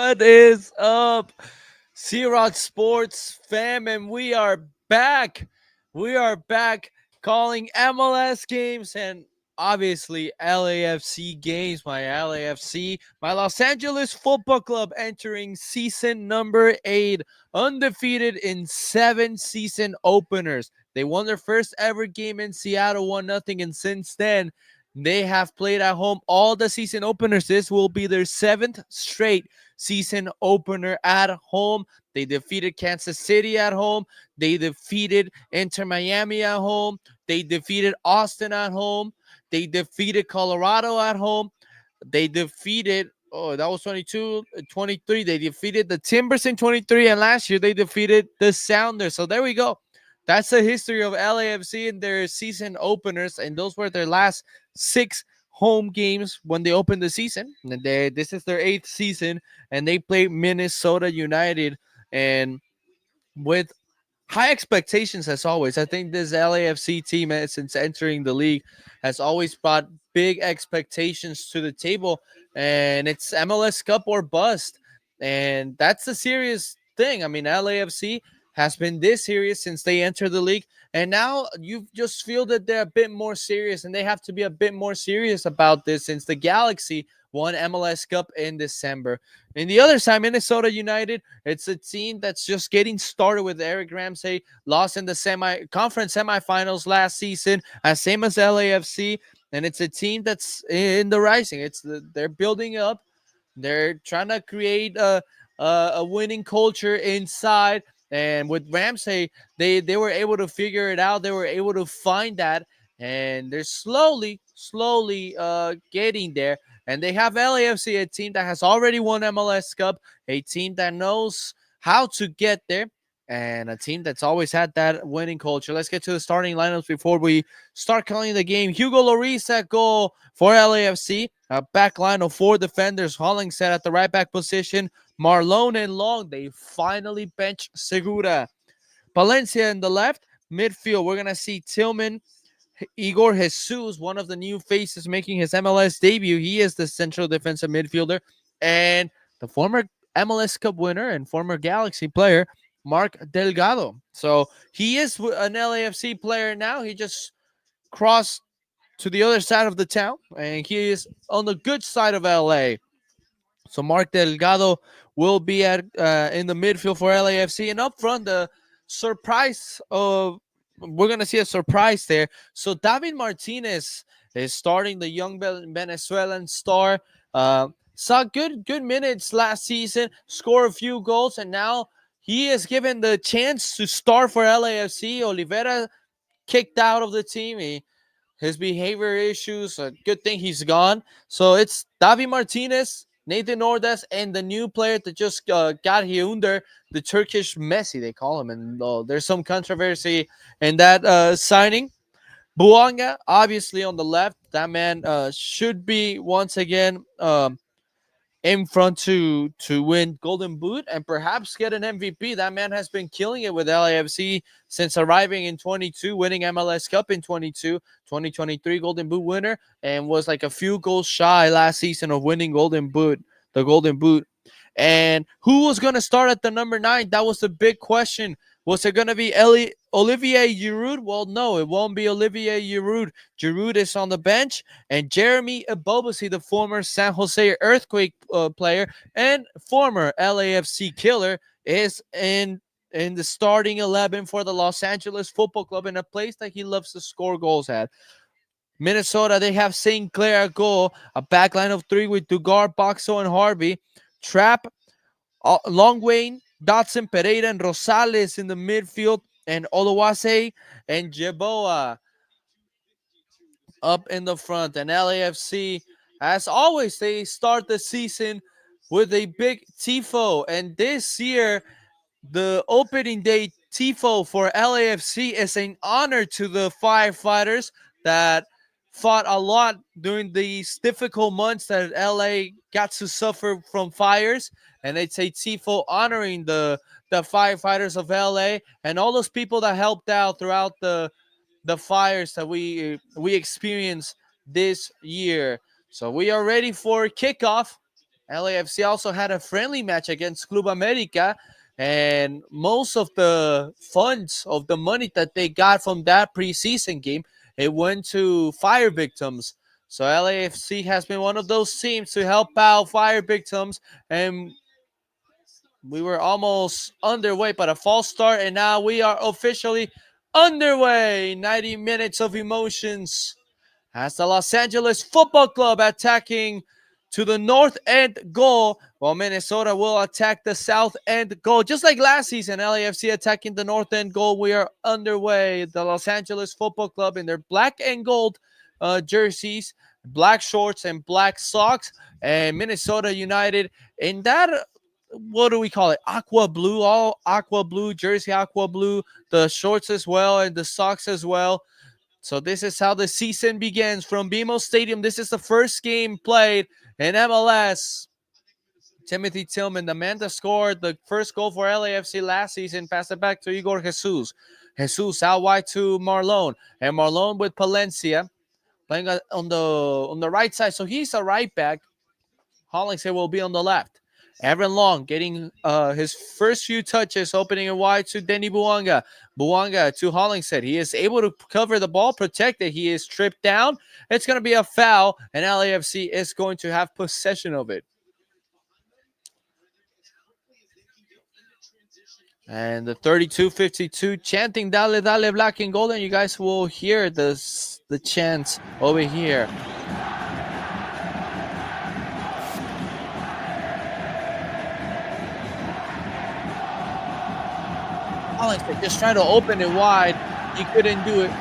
What is up, C-Rod Sports fam? And we are back. We are back calling MLS games and obviously LAFC games. My LAFC, my Los Angeles Football Club entering season number 8, undefeated in 7 season openers. They won their first ever game in Seattle 1-0, and since then, they have played at home all the season openers. This will be their 7th straight season opener at home. They defeated Kansas City at home. They defeated Inter Miami at home. They defeated Austin at home. They defeated Colorado at home. They defeated, that was 22, 23. They defeated the Timbers in 23. And last year they defeated the Sounders. So there we go. That's the history of LAFC and their season openers. And those were their last 6 home games when they opened the season. And this is their 8th season, and they play Minnesota United. And with high expectations as always, I think this LAFC team, since entering the league, has always brought big expectations to the table. And it's MLS Cup or bust. And that's a serious thing. I mean, LAFC has been this serious since they entered the league. And now you just feel that they're a bit more serious, and they have to be a bit more serious about this since the Galaxy won MLS Cup in December. And the other side, Minnesota United, it's a team that's just getting started with Eric Ramsey, lost in the conference semifinals last season, same as LAFC. And it's a team that's in the rising. They're building up. They're trying to create a winning culture inside. And with Ramsey, they were able to figure it out. They were able to find that, and they're slowly getting there. And they have LAFC, a team that has already won MLS Cup, a team that knows how to get there, and a team that's always had that winning culture. Let's get to the starting lineups before we start calling the game. Hugo Lloris at goal for LAFC. A back line of 4 defenders. Hollingshead at the right back position. Marlon and Long. They finally bench Segura. Palencia in the left. Midfield, we're going to see Tillman, Igor Jesus, one of the new faces making his MLS debut. He is the central defensive midfielder. And the former MLS Cup winner and former Galaxy player, Mark Delgado. So he is an LAFC player now. He just crossed to the other side of the town, and he is on the good side of LA. So Mark Delgado will be at in the midfield for LAFC, and up front, the surprise of we're gonna see a surprise there. So David Martinez is starting, the young Venezuelan star. Saw good minutes last season, scored a few goals, and now he is given the chance to start for LAFC. Oliveira kicked out of the team. His behavior issues, a good thing he's gone. So it's Davi Martinez, Nathan Ordaz, and the new player that just got here under the Turkish Messi, they call him. And there's some controversy in that signing. Buanga, obviously, on the left. That man should be once again in front to win Golden Boot and perhaps get an MVP. That man has been killing it with LAFC since arriving in 22, winning MLS Cup in 22, 2023 Golden Boot winner, and was like a few goals shy last season of winning the Golden Boot. And who was going to start at the number 9? That was the big question. Was it going to be Olivier Giroud? Well, no, it won't be Olivier Giroud. Giroud is on the bench, and Jeremy Ebobasi, the former San Jose Earthquake player and former LAFC killer, is in the starting 11 for the Los Angeles Football Club, in a place that he loves to score goals at. Minnesota, they have St. Clair at goal, a back line of 3 with Dugar, Boxo, and Harvey. Trapp, Longwayne, Dotson, Pereira, and Rosales in the midfield, and Oluwase and Jeboa up in the front. And LAFC, as always, they start the season with a big tifo. And this year, the opening day tifo for LAFC is an honor to the firefighters that fought a lot during these difficult months that LA got to suffer from fires. And it's a tifo honoring the firefighters of LA and all those people that helped out throughout the fires that we experienced this year. So we are ready for kickoff. LAFC also had a friendly match against Club America, and most of the funds of the money that they got from that preseason game, it went to fire victims. So LAFC has been one of those teams to help out fire victims, and we were almost underway, but a false start, and now we are officially underway. 90 minutes of emotions as the Los Angeles Football Club attacking to the north end goal, while Minnesota will attack the south end goal. Just like last season, LAFC attacking the north end goal. We are underway. The Los Angeles Football Club in their black and gold jerseys, black shorts, and black socks, and Minnesota United in that. What do we call it? Aqua blue, all aqua blue jersey, aqua blue, the shorts as well, and the socks as well. So this is how the season begins from BMO Stadium. This is the first game played in MLS. Timothy Tillman, the man that scored the first goal for LAFC last season, passed it back to Igor Jesus. Jesus out wide to Marlon, and Marlon with Palencia playing on the right side. So he's a right back. Hollingshead will be on the left. Aaron Long getting his first few touches, opening it wide to Denny Buanga. Buanga to Hollingshead. He is able to cover the ball, protect it. He is tripped down. It's going to be a foul, and LAFC is going to have possession of it. And the 32-52 chanting Dale Dale Black and Golden. You guys will hear the chants over here. Hollingshead just trying to open it wide. He couldn't do it.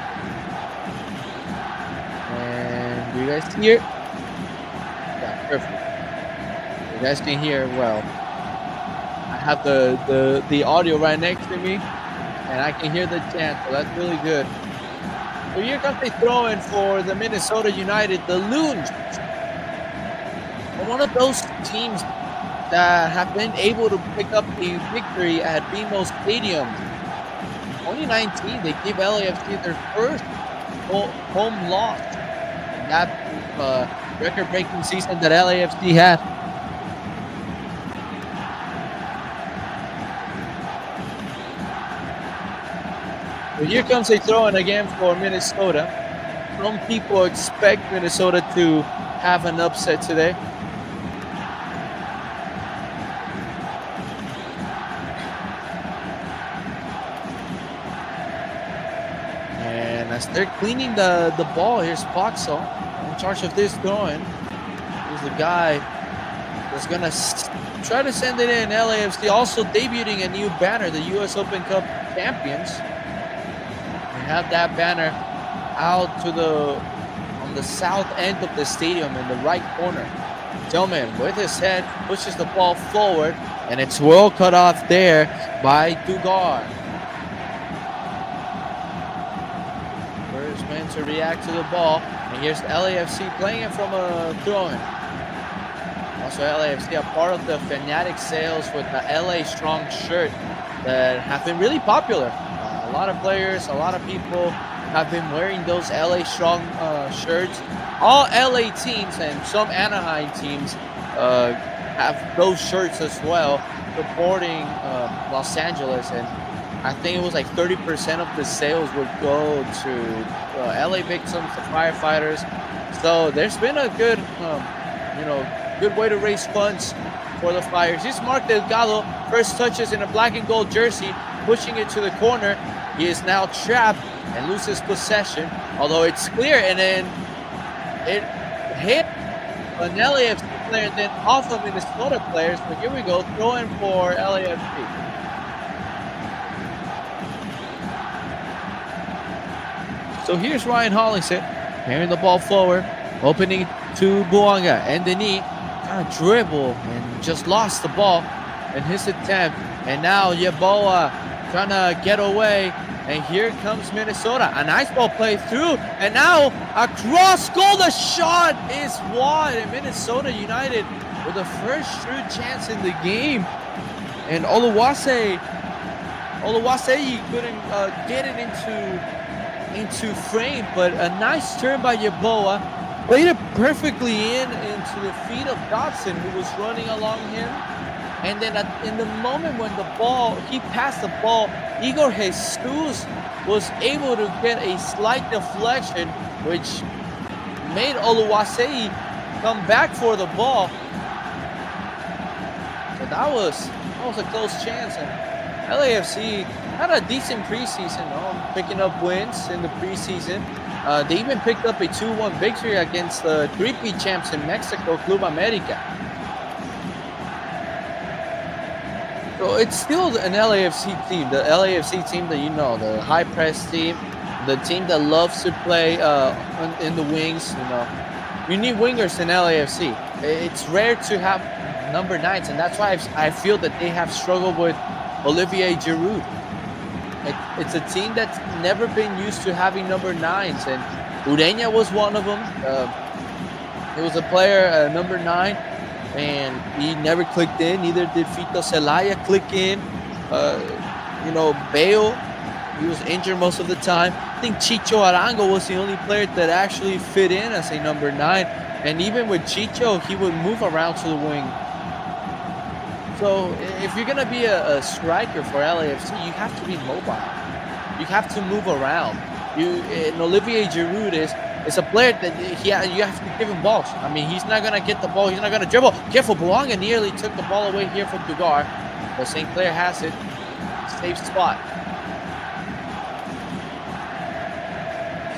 And do you guys hear? Yeah, perfect. You guys can hear well. I have the audio right next to me, and I can hear the chant, so that's really good. So here comes a throw-in for the Minnesota United, the Loons. One of those teams that have been able to pick up a victory at BMO Stadium. 2019, they gave LAFC their first home loss in that record-breaking season that LAFC had. So here comes a throw-in again for Minnesota. Some people expect Minnesota to have an upset today. And as they're cleaning the ball, here's Poxo in charge of this throw-in. He's the guy that's going to try to send it in. LAFC also debuting a new banner, the U.S. Open Cup champions. They have that banner out on the south end of the stadium in the right corner. Tillman with his head pushes the ball forward, and it's well cut off there by Dugar. First man to react to the ball, and here's LAFC playing it from a throw-in. Also LAFC, a part of the Fanatic sales with the LA Strong shirt that have been really popular. A lot of players, a lot of people have been wearing those LA Strong shirts. All LA teams and some Anaheim teams have those shirts as well, supporting Los Angeles. And I think it was like 30% of the sales would go to LA victims, the firefighters. So there's been a good, good way to raise funds for the Flyers. Here's Mark Delgado, first touches in a black and gold jersey, pushing it to the corner. He is now trapped and loses possession, although it's clear, and then it hit an LAFC player, then off of Minnesota players. But here we go, throwing for LAFC. So here's Ryan Hollingshead carrying the ball forward, opening to Buanga, and Denis kind of dribble and just lost the ball in his attempt. And now Yeboah trying to get away. And here comes Minnesota. A nice ball play through. And now a cross goal. The shot is wide. And Minnesota United with the first true chance in the game. And Oluwase couldn't get it into frame. But a nice turn by Yeboah. played it perfectly into the feet of Dotson, who was running along him. And then in the moment when he passed the ball, Igor Jesus was able to get a slight deflection, which made Oluwasei come back for the ball. So that was a close chance. And LAFC had a decent preseason, picking up wins in the preseason. They even picked up a 2-1 victory against the three-peat champs in Mexico, Club America. So it's still an LAFC team, the LAFC team that the high press team, the team that loves to play in the wings. You need wingers in LAFC. It's rare to have number 9s, and that's why I feel that they have struggled with Olivier Giroud. It's a team that's never been used to having number 9s, and Ureña was one of them. He was a player, number 9. And he never clicked in. Neither did Fito Celaya click in. Bale, he was injured most of the time. I think Chicho Arango was the only player that actually fit in as a number 9. And even with Chicho, he would move around to the wing. So if you're going to be a striker for LAFC, you have to be mobile. You have to move around. And Olivier Giroud is a player that you have to give him balls. I mean, he's not going to get the ball. He's not going to dribble. Careful, Bouanga nearly took the ball away here from Dugar. But St. Clair has it. Safe spot.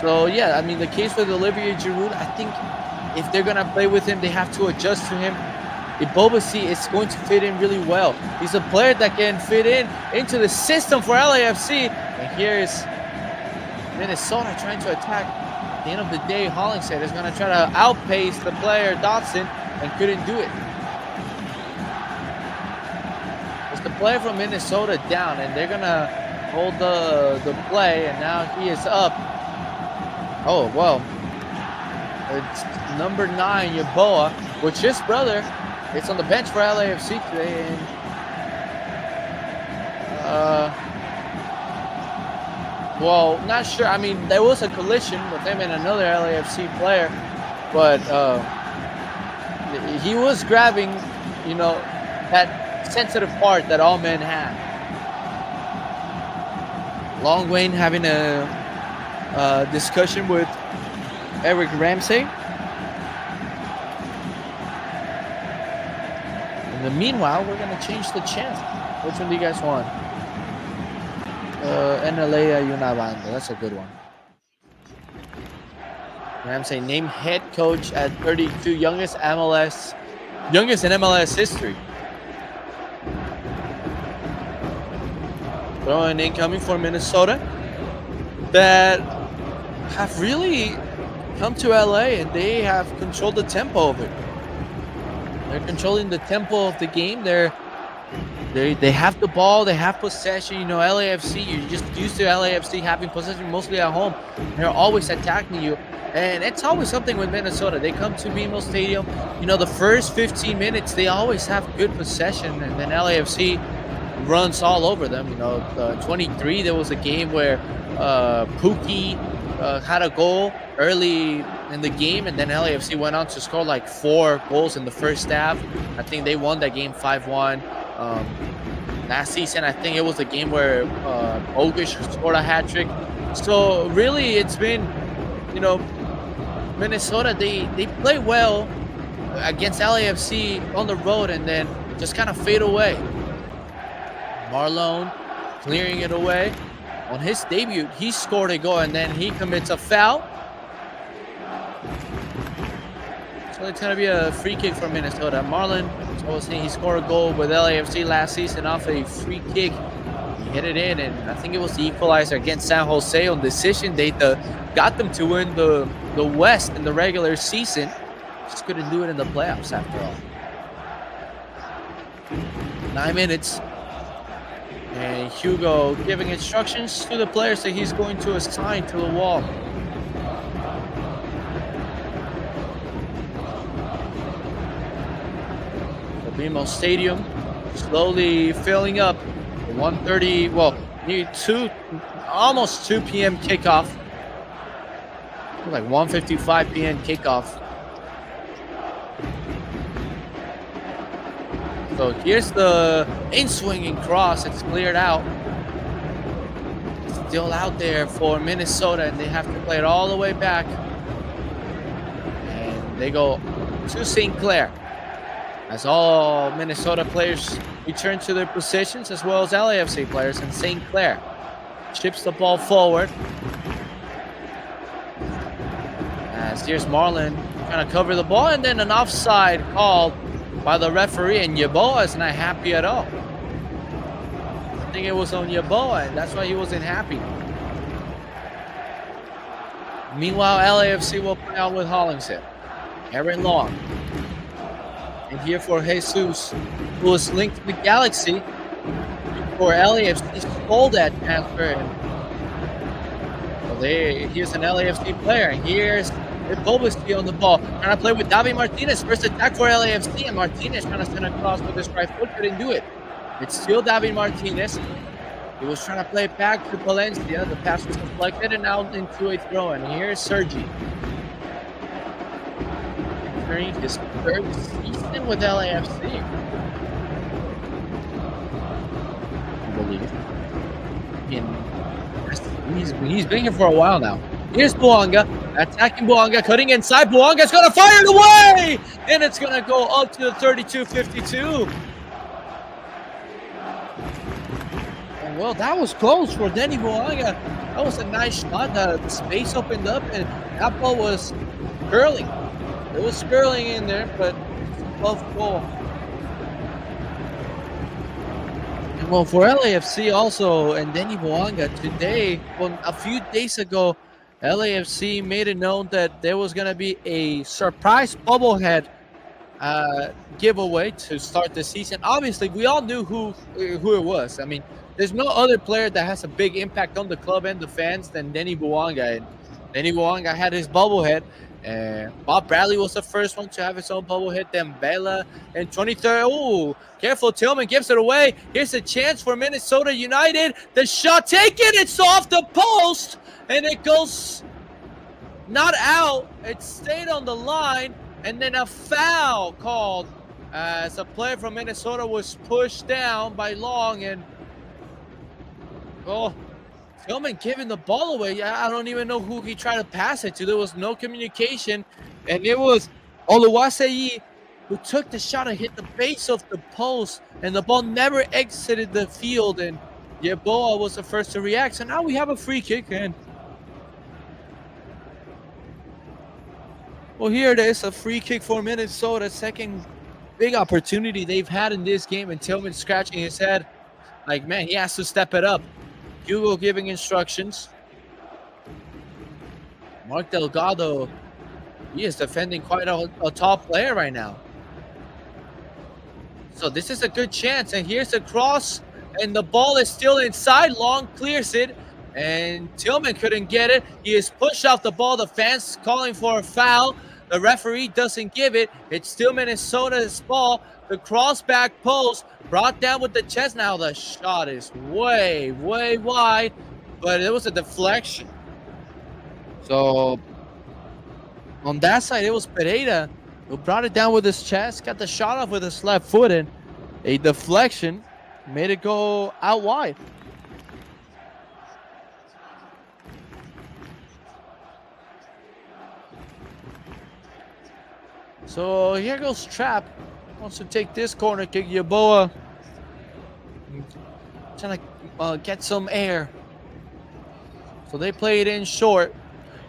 So, yeah, I mean, the case with Olivier Giroud, I think if they're going to play with him, they have to adjust to him. Ibobasi is going to fit in really well. He's a player that can fit into the system for LAFC. And here's Minnesota trying to attack. At the end of the day, Hollingshead is going to try to outpace the player Dotson and couldn't do it. It's the player from Minnesota down, and they're going to hold the play, and now he is up. Oh, well, it's number 9, Yeboah, which his brother is on the bench for LAFC today, and well, not sure. I mean, there was a collision with him and another LAFC player, but he was grabbing, that sensitive part that all men have. Long Wayne having a discussion with Eric Ramsey. In the meanwhile, we're going to change the chant. Which one do you guys want? Enalea Yunabanda. That's a good one. Ramsey named head coach at 32, youngest in MLS history. Throwing incoming for Minnesota that have really come to LA, and they have controlled the tempo of it. They're controlling the tempo of the game. They have the ball. They have possession. LAFC, you're just used to LAFC having possession mostly at home. They're always attacking you. And it's always something with Minnesota. They come to BMO Stadium. The first 15 minutes, they always have good possession. And then LAFC runs all over them. 23, there was a game where Pookie had a goal early in the game, and then LAFC went on to score like 4 goals in the first half. I think they won that game 5-1. Last season, I think it was a game where Ogish scored a hat trick. So really, it's been, Minnesota, they play well against LAFC on the road and then just kind of fade away. Marlon clearing it away. On his debut, he scored a goal and then he commits a foul. So it's going to be a free kick for Minnesota. Marlon, I was saying, he scored a goal with LAFC last season off a free kick. He hit it in, and I think it was the equalizer against San Jose on decision day that got them to win the West in the regular season. Just couldn't do it in the playoffs after all. 9 minutes. And Hugo giving instructions to the players that he's going to assign to the wall. The BMO Stadium slowly filling up. 1:30, well, almost 2 p.m. kickoff. Like 1:55 p.m. kickoff. So here's the in-swinging cross. It's cleared out. Still out there for Minnesota, and they have to play it all the way back. And they go to St. Clair. As all Minnesota players return to their positions, as well as LAFC players, and St. Clair chips the ball forward. As here's Marlon trying to cover the ball, and then an offside called by the referee, and Yeboah is not happy at all. I think it was on Yeboah, and that's why he wasn't happy. Meanwhile, LAFC will play out with Hollingshead. Aaron Long. And here for Jesus, who was linked to the Galaxy for LAFC, stole that transfer. So here's an LAFC player, and here's Bobuski on the ball, trying to play with David Martinez. First attack for LAFC, and Martinez trying to send across with his right foot, couldn't do it. It's still David Martinez. He was trying to play it back to Valencia. The pass was deflected and out into a throw. And here's Sergi. Entering his third season with LAFC. I believe. He's been here for a while now. Here's Bouanga, attacking Bouanga, cutting inside. Bouanga's going to fire it away! And it's going to go up to the 32-52. And well, that was close for Denny Bouanga. That was a nice shot. The space opened up, and that ball was curling. It was curling in there, but it's above goal. And well, for LAFC also, and Denny Bouanga today, well, a few days ago, LAFC made it known that there was going to be a surprise bobblehead giveaway to start the season. Obviously, we all knew who it was. I mean, there's no other player that has a big impact on the club and the fans than Denny Bouanga. And Denny Bouanga had his bobblehead. Bob Bradley was the first one to have his own bobblehead. Then Bela and 23rd. Oh, careful. Tillman gives it away. Here's a chance for Minnesota United. The shot taken. It's off the post. And it goes not out. It stayed on the line. And then a foul called as a player from Minnesota was pushed down by Long. And, oh, Tillman giving the ball away. I don't even know who he tried to pass it to. There was no communication. And it was Oluwaseyi who took the shot and hit the base of the post. And the ball never exited the field. And Yeboah was the first to react. So now we have a free kick. And well, here it is, a free kick for Minnesota. Second big opportunity they've had in this game. And Tillman scratching his head like, man, he has to step it up. Hugo giving instructions. Mark Delgado, he is defending quite a tall player right now. So this is a good chance. And here's the cross. And the ball is still inside. Long clears it. And Tillman couldn't get it. He is pushed off the ball. The fans calling for a foul. The referee doesn't give it. It's still Minnesota's ball. The cross back post brought down with the chest. Now the shot is way, way wide. But it was a deflection. So on that side, it was Pereira who brought it down with his chest. Got the shot off with his left foot. And a deflection made it go out wide. So here goes Trapp. Wants to take this corner kick. Yeboah trying to get some air. So they play it in short.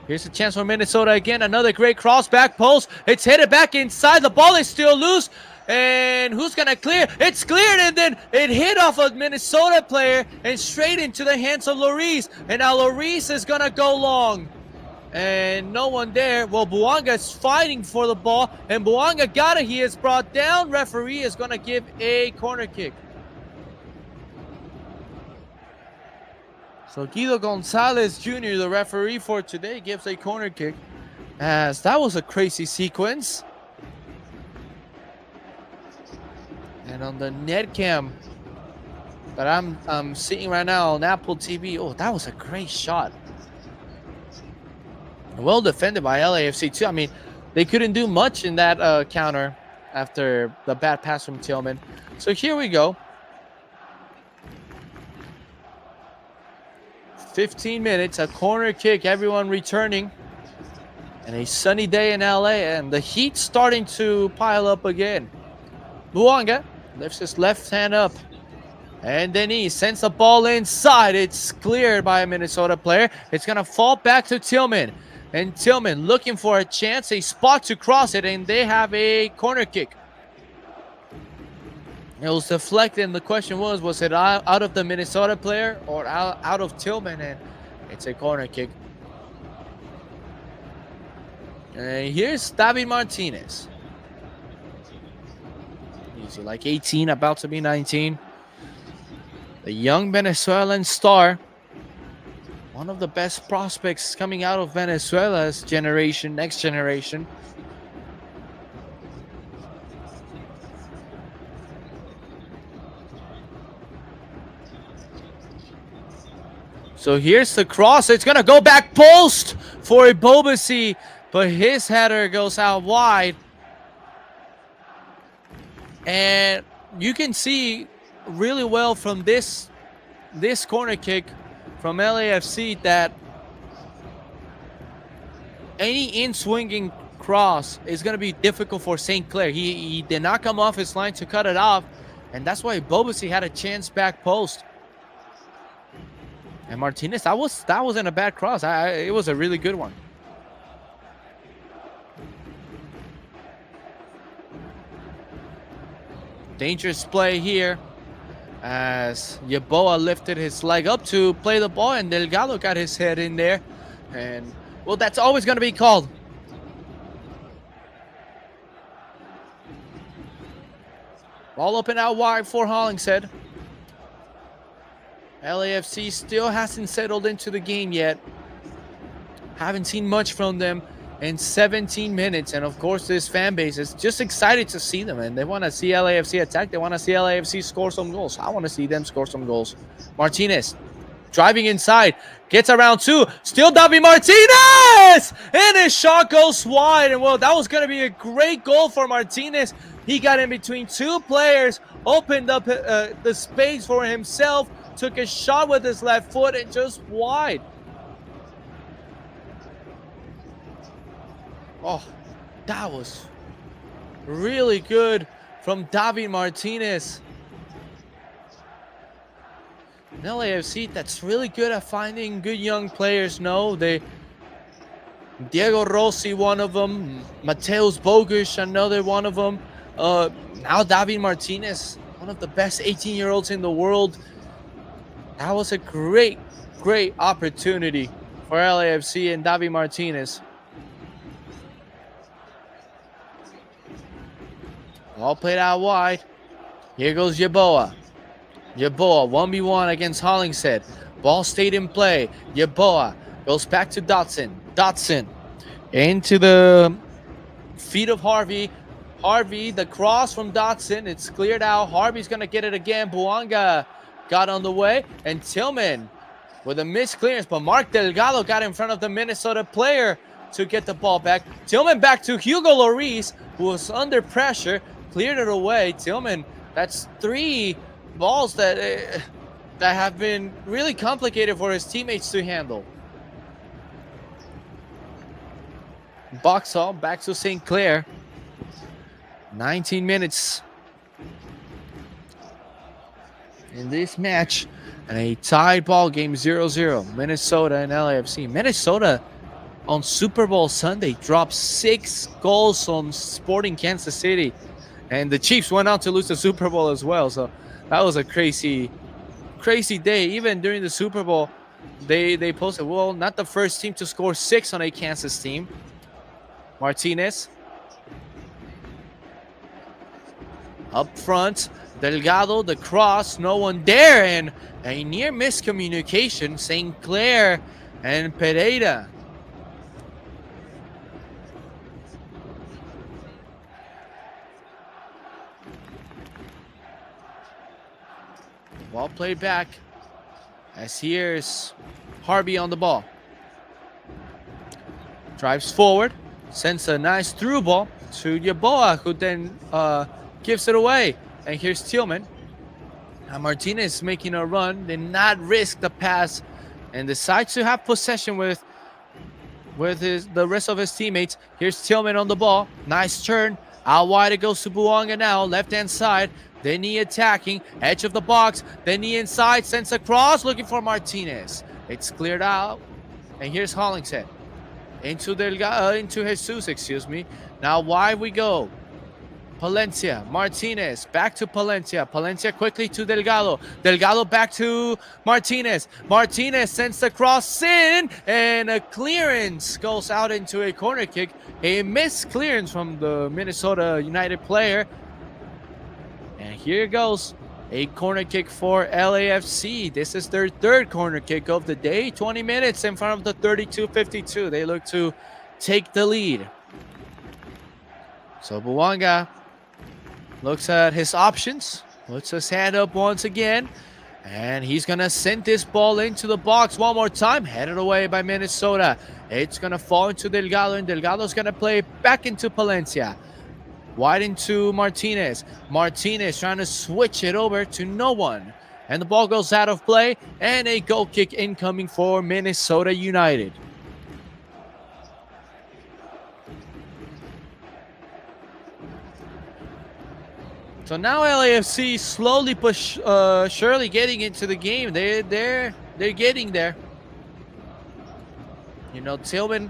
Here's a chance for Minnesota again. Another great cross back post. It's headed back inside. The ball is still loose. And who's going to clear? It's cleared, and then it hit off a Minnesota player and straight into the hands of Lloris. And now Lloris is going to go long. And no one there. Well, Bouanga is fighting for the ball. And Bouanga got it. He is brought down. Referee is going to give a corner kick. So Guido Gonzalez Jr., the referee for today, gives a corner kick. As that was a crazy sequence. And on the net cam that I'm seeing right now on Apple TV. Oh, that was a great shot. Well defended by LAFC too. I mean, they couldn't do much in that counter after the bad pass from Tillman. So here we go. 15 minutes, a corner kick, everyone returning. And a sunny day in LA, and the heat starting to pile up again. Buanga lifts his left hand up. And then he sends the ball inside. It's cleared by a Minnesota player. It's going to fall back to Tillman. And Tillman looking for a chance, a spot to cross it, and they have a corner kick. It was deflected, and the question was it out of the Minnesota player or out of Tillman? And it's a corner kick. And here's David Martinez. He's like 18, about to be 19. The young Venezuelan star. One of the best prospects coming out of Venezuela's generation, next generation. So here's the cross. It's going to go back post for Ibobasi, but his header goes out wide. And you can see really well from this corner kick from LAFC that any in-swinging cross is going to be difficult for St. Clair. He did not come off his line to cut it off, and that's why Ibobasi had a chance back post. And Martinez, that wasn't a bad cross. It was a really good one. Dangerous play here as Yeboah lifted his leg up to play the ball, and Delgado got his head in there. And, well, that's always going to be called. Ball open out wide for Hollingshead. LAFC still hasn't settled into the game yet. Haven't seen much from them in 17 minutes. And, of course, this fan base is just excited to see them. And they want to see LAFC attack. They want to see LAFC score some goals. I want to see them score some goals. Martinez driving inside. Gets around two. Still Davi Martinez! And his shot goes wide. And, well, that was going to be a great goal for Martinez. He got in between two players. Opened up the space for himself. Took a shot with his left foot and just wide. Oh, that was really good from David Martinez. And LAFC, that's really good at finding good young players. No, Diego Rossi, one of them. Mateus Bogusz, another one of them. Now David Martinez, one of the best 18-year-olds in the world. That was a great opportunity for LAFC and David Martinez. All played out wide. Here goes Yeboah. Yeboah 1v1 against Hollingshead. Ball stayed in play. Yeboah goes back to Dotson. Dotson into the feet of Harvey. Harvey, the cross from Dotson. It's cleared out. Harvey's going to get it again. Buanga got on the way, and Tillman with a missed clearance, but Mark Delgado got in front of the Minnesota player to get the ball back. Tillman back to Hugo Lloris, who was under pressure, cleared it away. Tillman, that's 3 balls that have been really complicated for his teammates to handle. Boxall back to St. Clair. 19 minutes in this match, and a tied ball game, 0-0. Minnesota and LAFC. Minnesota on Super Bowl Sunday dropped 6 goals on Sporting Kansas City, and the Chiefs went out to lose the Super Bowl as well. So that was a crazy day. Even during the Super Bowl, they posted, well, not the first team to score 6 on a Kansas team. Martinez up front. Delgado, the cross, no one there, and a near miscommunication. St. Clair and Pereira. Ball played back, as here's Harvey on the ball. drives forward, sends a nice through ball to Yeboah, who then gives it away. And here's Tillman. Now Martinez making a run, did not risk the pass, and decides to have possession with the rest of his teammates. Here's Tillman on the ball. Nice turn. Out wide it goes to Buanga now. Left-hand side. Denny attacking. Edge of the box. Denny inside. Sends a cross. Looking for Martinez. It's cleared out. And here's Hollingshead. Into Jesus, excuse me. Now wide we go. Palencia, Martinez, back to Palencia. Palencia quickly to Delgado. Delgado back to Martinez. Martinez sends the cross in, and a clearance goes out into a corner kick. A missed clearance from the Minnesota United player. And here goes a corner kick for LAFC. This is their third corner kick of the day. 20 minutes in front of the 32-52. They look to take the lead. So Buanga looks at his options, puts his hand up once again, and he's going to send this ball into the box one more time, headed away by Minnesota. It's going to fall into Delgado, and Delgado's going to play back into Palencia. Wide into Martinez. Martinez trying to switch it over to no one. And the ball goes out of play, and a goal kick incoming for Minnesota United. So now LAFC slowly but surely getting into the game. They're getting there. You know, Tillman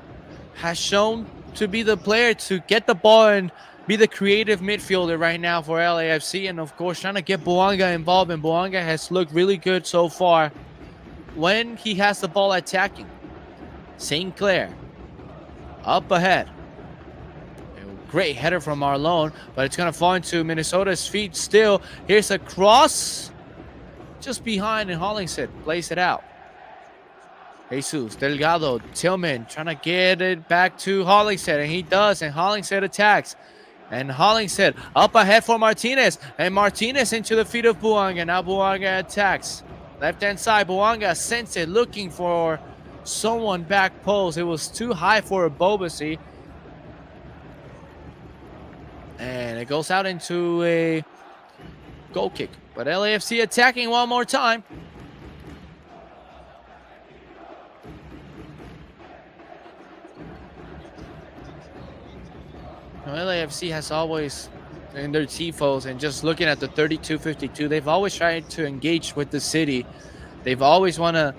has shown to be the player to get the ball and be the creative midfielder right now for LAFC, and of course trying to get Buanga involved. And Buanga has looked really good so far when he has the ball attacking. St. Clair up ahead. Great header from Marlon, but it's going to fall into Minnesota's feet still. Here's a cross just behind, and Hollingshead plays it out. Jesus, Delgado, Tillman trying to get it back to Hollingshead, and he does, and Hollingshead attacks. And Hollingshead up ahead for Martinez, and Martinez into the feet of Buanga. Now Buanga attacks. Left-hand side, Buanga sends it looking for someone back post. It was too high for a Bobasi. And it goes out into a goal kick. But LAFC attacking one more time. Now, LAFC has always, in their tifos, and just looking at the 32-52, they've always tried to engage with the city. They've always want to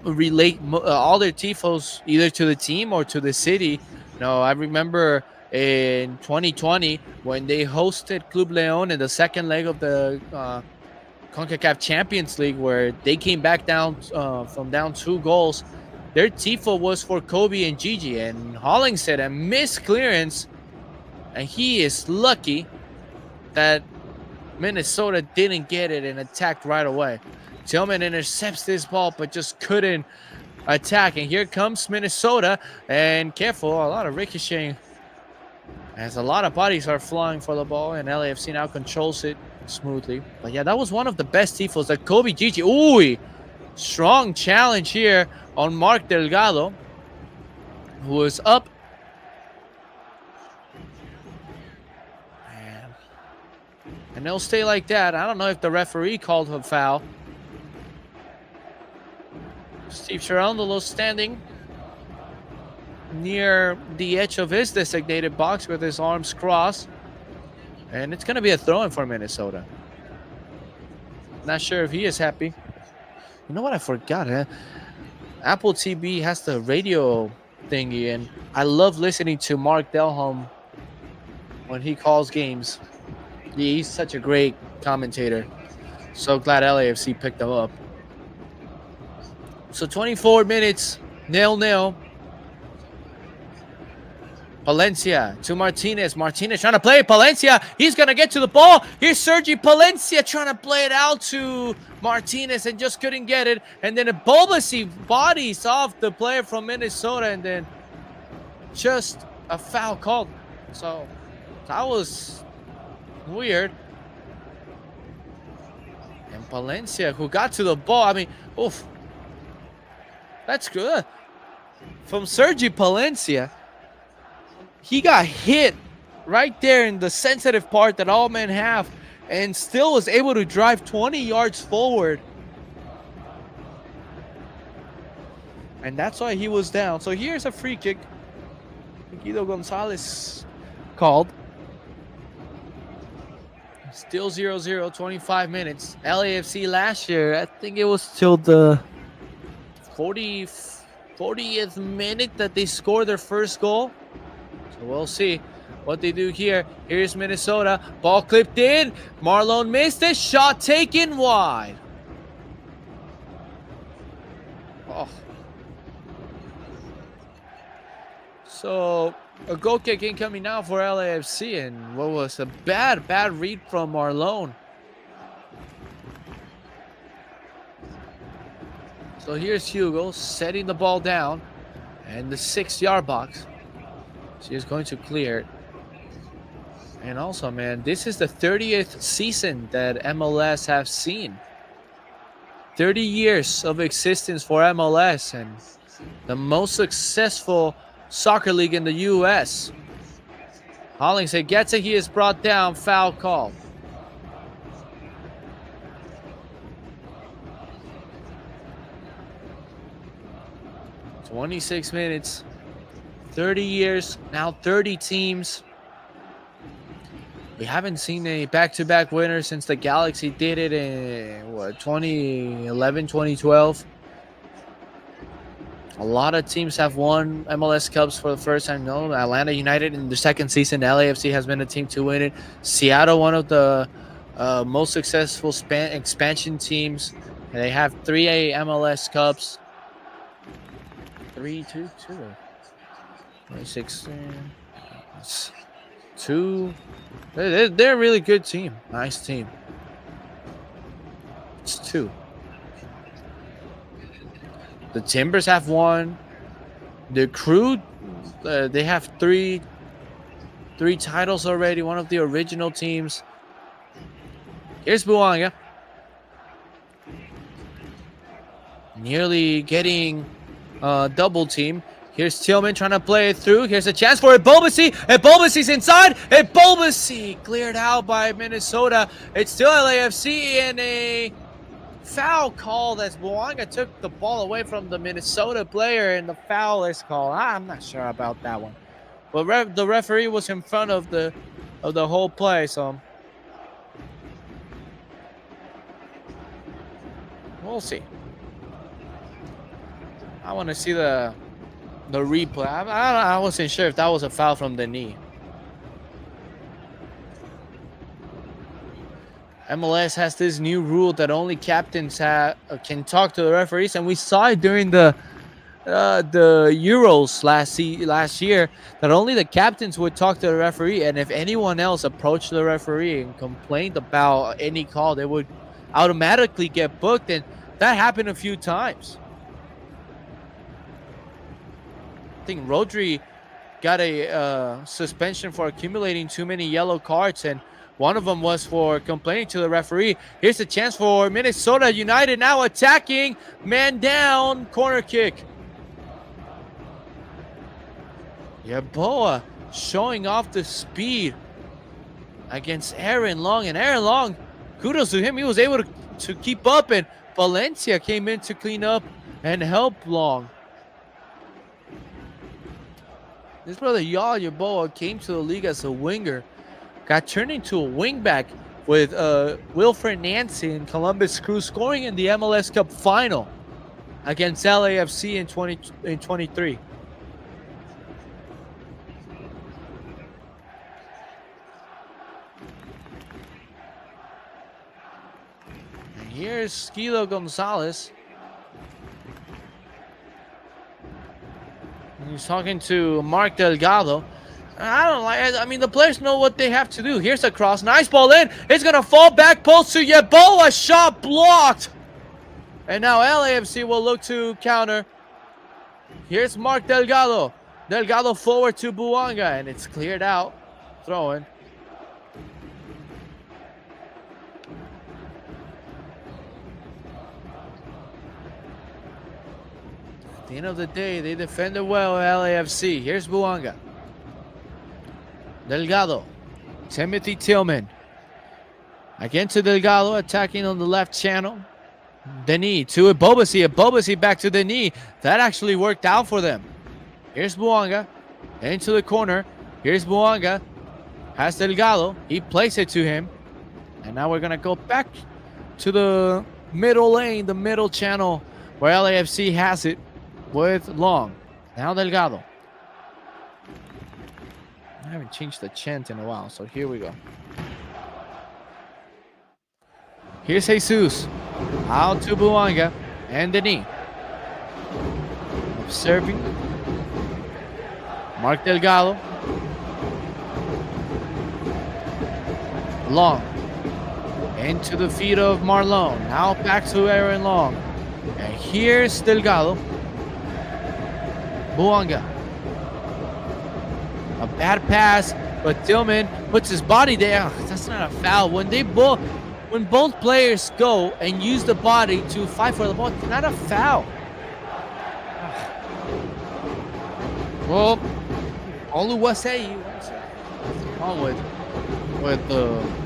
relate all their tifos either to the team or to the city. No, I remember in 2020 when they hosted Club León in the second leg of the CONCACAF Champions League, where they came back down from down 2 goals. Their tifo was for Kobe and Gigi, and Hollingshead a missed clearance, and he is lucky that Minnesota didn't get it and attacked right away. Tillman intercepts this ball but just couldn't attack, and here comes Minnesota, and careful, a lot of ricocheting as a lot of bodies are flying for the ball, and LAFC now controls it smoothly. But yeah, that was one of the best tifos. That Kobe Gigi. Ooh, strong challenge here on Mark Delgado, who was up. And they'll stay like that. I don't know if the referee called a foul. Steve Cherundolo standing near the edge of his designated box with his arms crossed. And it's going to be a throw-in for Minnesota. Not sure if he is happy. You know what I forgot, huh? Apple TV has the radio thingy, and I love listening to Mark Delholm when he calls games. He's such a great commentator. So glad LAFC picked him up. So 24 minutes, 0-0. Palencia to Martinez. Martinez trying to play Palencia. He's going to get to the ball. Here's Sergi Palencia trying to play it out to Martinez and just couldn't get it. And then a Bobasi bodies off the player from Minnesota, and then just a foul called. So that was weird. And Palencia, who got to the ball, I mean, oof. That's good. From Sergi Palencia. He got hit right there in the sensitive part that all men have and still was able to drive 20 yards forward. And that's why he was down. So here's a free kick. Guido Gonzalez called. Still 0-0, 25 minutes. LAFC last year, I think it was till the 40th minute that they scored their first goal. So we'll see what they do here. Here's Minnesota. Ball clipped in. Marlon missed it. Shot taken wide. Oh. So a goal kick incoming now for LAFC, and what was a bad read from Marlon. So here's Hugo setting the ball down and the 6-yard box. So he's going to clear it. And also, man, this is the 30th season that MLS have seen. 30 years of existence for MLS and the most successful soccer league in the U.S. Hollingshead gets it. He is brought down. Foul call. "26 minutes, 30 years, now 30 teams. We haven't seen a back-to-back winner since the Galaxy did it in, 2011, 2012. A lot of teams have won MLS Cups for the first time. No, Atlanta United in their second season. LAFC has been a team to win it. Seattle, one of the most successful expansion teams. And they have 3 MLS Cups. 3, 2, 2. 2016. 2. They're a really good team. Nice team. It's 2. The Timbers have 1. The Crew, they have 3 titles already. One of the original teams. Here's Buanga. Nearly getting double team. Here's Tillman trying to play it through. Here's a chance for Ebobisi. Ebobisi's inside. Ebobisi cleared out by Minnesota. It's still LAFC and a foul call as Buanga took the ball away from the Minnesota player, and the foul is called. I'm not sure about that one, but the referee was in front of the whole play, so we'll see. I want to see the replay. I wasn't sure if that was a foul from the knee. MLS has this new rule that only captains can talk to the referees, and we saw it during the Euros last year that only the captains would talk to the referee, and if anyone else approached the referee and complained about any call, they would automatically get booked, and that happened a few times. I think Rodri got a suspension for accumulating too many yellow cards, and one of them was for complaining to the referee. Here's a chance for Minnesota United now attacking. Man down, corner kick. Yeboah showing off the speed against Aaron Long. And Aaron Long, kudos to him. He was able to keep up, and Valencia came in to clean up and help Long. This brother Yaw Yeboah came to the league as a winger, got turned into a wingback with Wilfred Nancy and Columbus Crew, scoring in the MLS Cup final against LAFC in 2023. And here's Guido Gonzalez. He's talking to Mark Delgado. I mean, the players know what they have to do. Here's a cross. Nice ball in. It's going to fall back post to Yeboah. Shot blocked. And now LAFC will look to counter. Here's Mark Delgado. Delgado forward to Buanga, and it's cleared out. Throw in. At the end of the day, they defended well, LAFC. Here's Buanga. Delgado. Timothy Tillman. Again to Delgado, attacking on the left channel. Denis to Ebobasi. Ebobasi back to Denis. That actually worked out for them. Here's Bouanga. Into the corner. Here's Bouanga. Has Delgado. He plays it to him. And now we're going to go back to the middle lane, the middle channel, where LAFC has it with Long. Now Delgado. I haven't changed the chant in a while, so here we go. Here's Jesus. Out to Bouanga and Denis. Observing. Mark Delgado. Long. Into the feet of Marlon. Now back to Aaron Long. And here's Delgado. Bouanga. A bad pass, but Tillman puts his body there. That's not a foul. When both players go and use the body to fight for the ball, it's not a foul. Well, Oluwase, what's wrong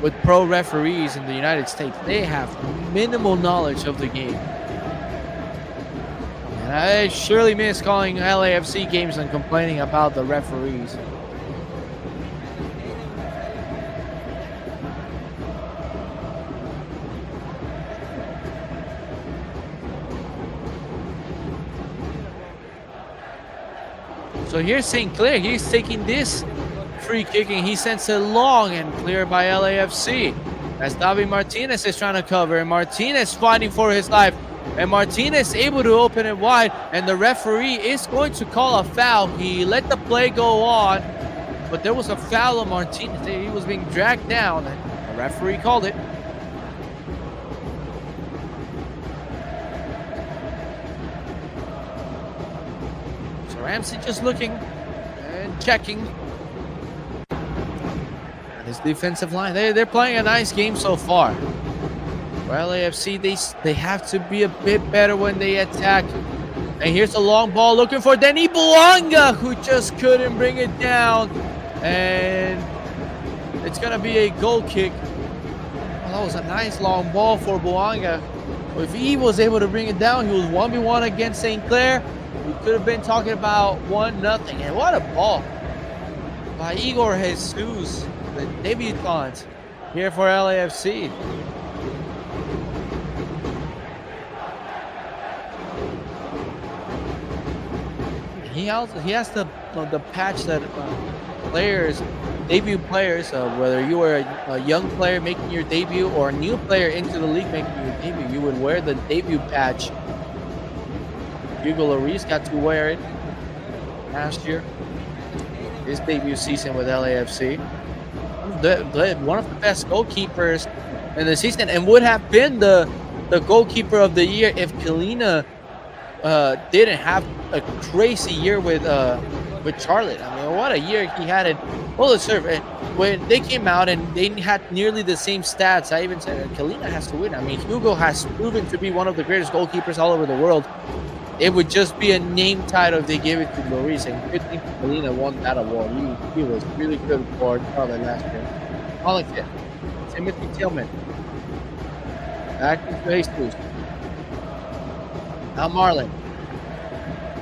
with pro referees in the United States? They have minimal knowledge of the game. And I surely miss calling LAFC games and complaining about the referees. So here's St. Clair. He's taking this free kicking. He sends it long and clear by LAFC. As David Martinez is trying to cover. And Martinez fighting for his life. And Martinez able to open it wide. And the referee is going to call a foul. He let the play go on. But there was a foul on Martinez. He was being dragged down. And the referee called it. Ramsey just looking and checking. And his defensive line, they're playing a nice game so far. For LAFC, they have to be a bit better when they attack. And here's a long ball looking for Denis Bouanga, who just couldn't bring it down. And it's going to be a goal kick. Well, that was a nice long ball for Bouanga. If he was able to bring it down, he was 1v1 against St. Clair. We could have been talking about 1-0. And what a ball by Igor Jesus, the debutant here for LAFC. He has the patch that players, debut players, whether you were a young player making your debut or a new player into the league making your debut, you would wear the debut patch. Hugo Lloris got to wear it last year, his debut season with LAFC. One of the best goalkeepers in the season, and would have been the goalkeeper of the year if Kalina didn't have a crazy year with Charlotte. I mean, what a year he had in well deserved. When they came out and they had nearly the same stats, I even said Kalina has to win. I mean, Hugo has proven to be one of the greatest goalkeepers all over the world. It would just be a name title if they gave it to Lloris, and good thing Kalina won that award. He was really good for Charlotte last year. Calling it. Timothy Tillman. Back to Jesus. Now Marlon.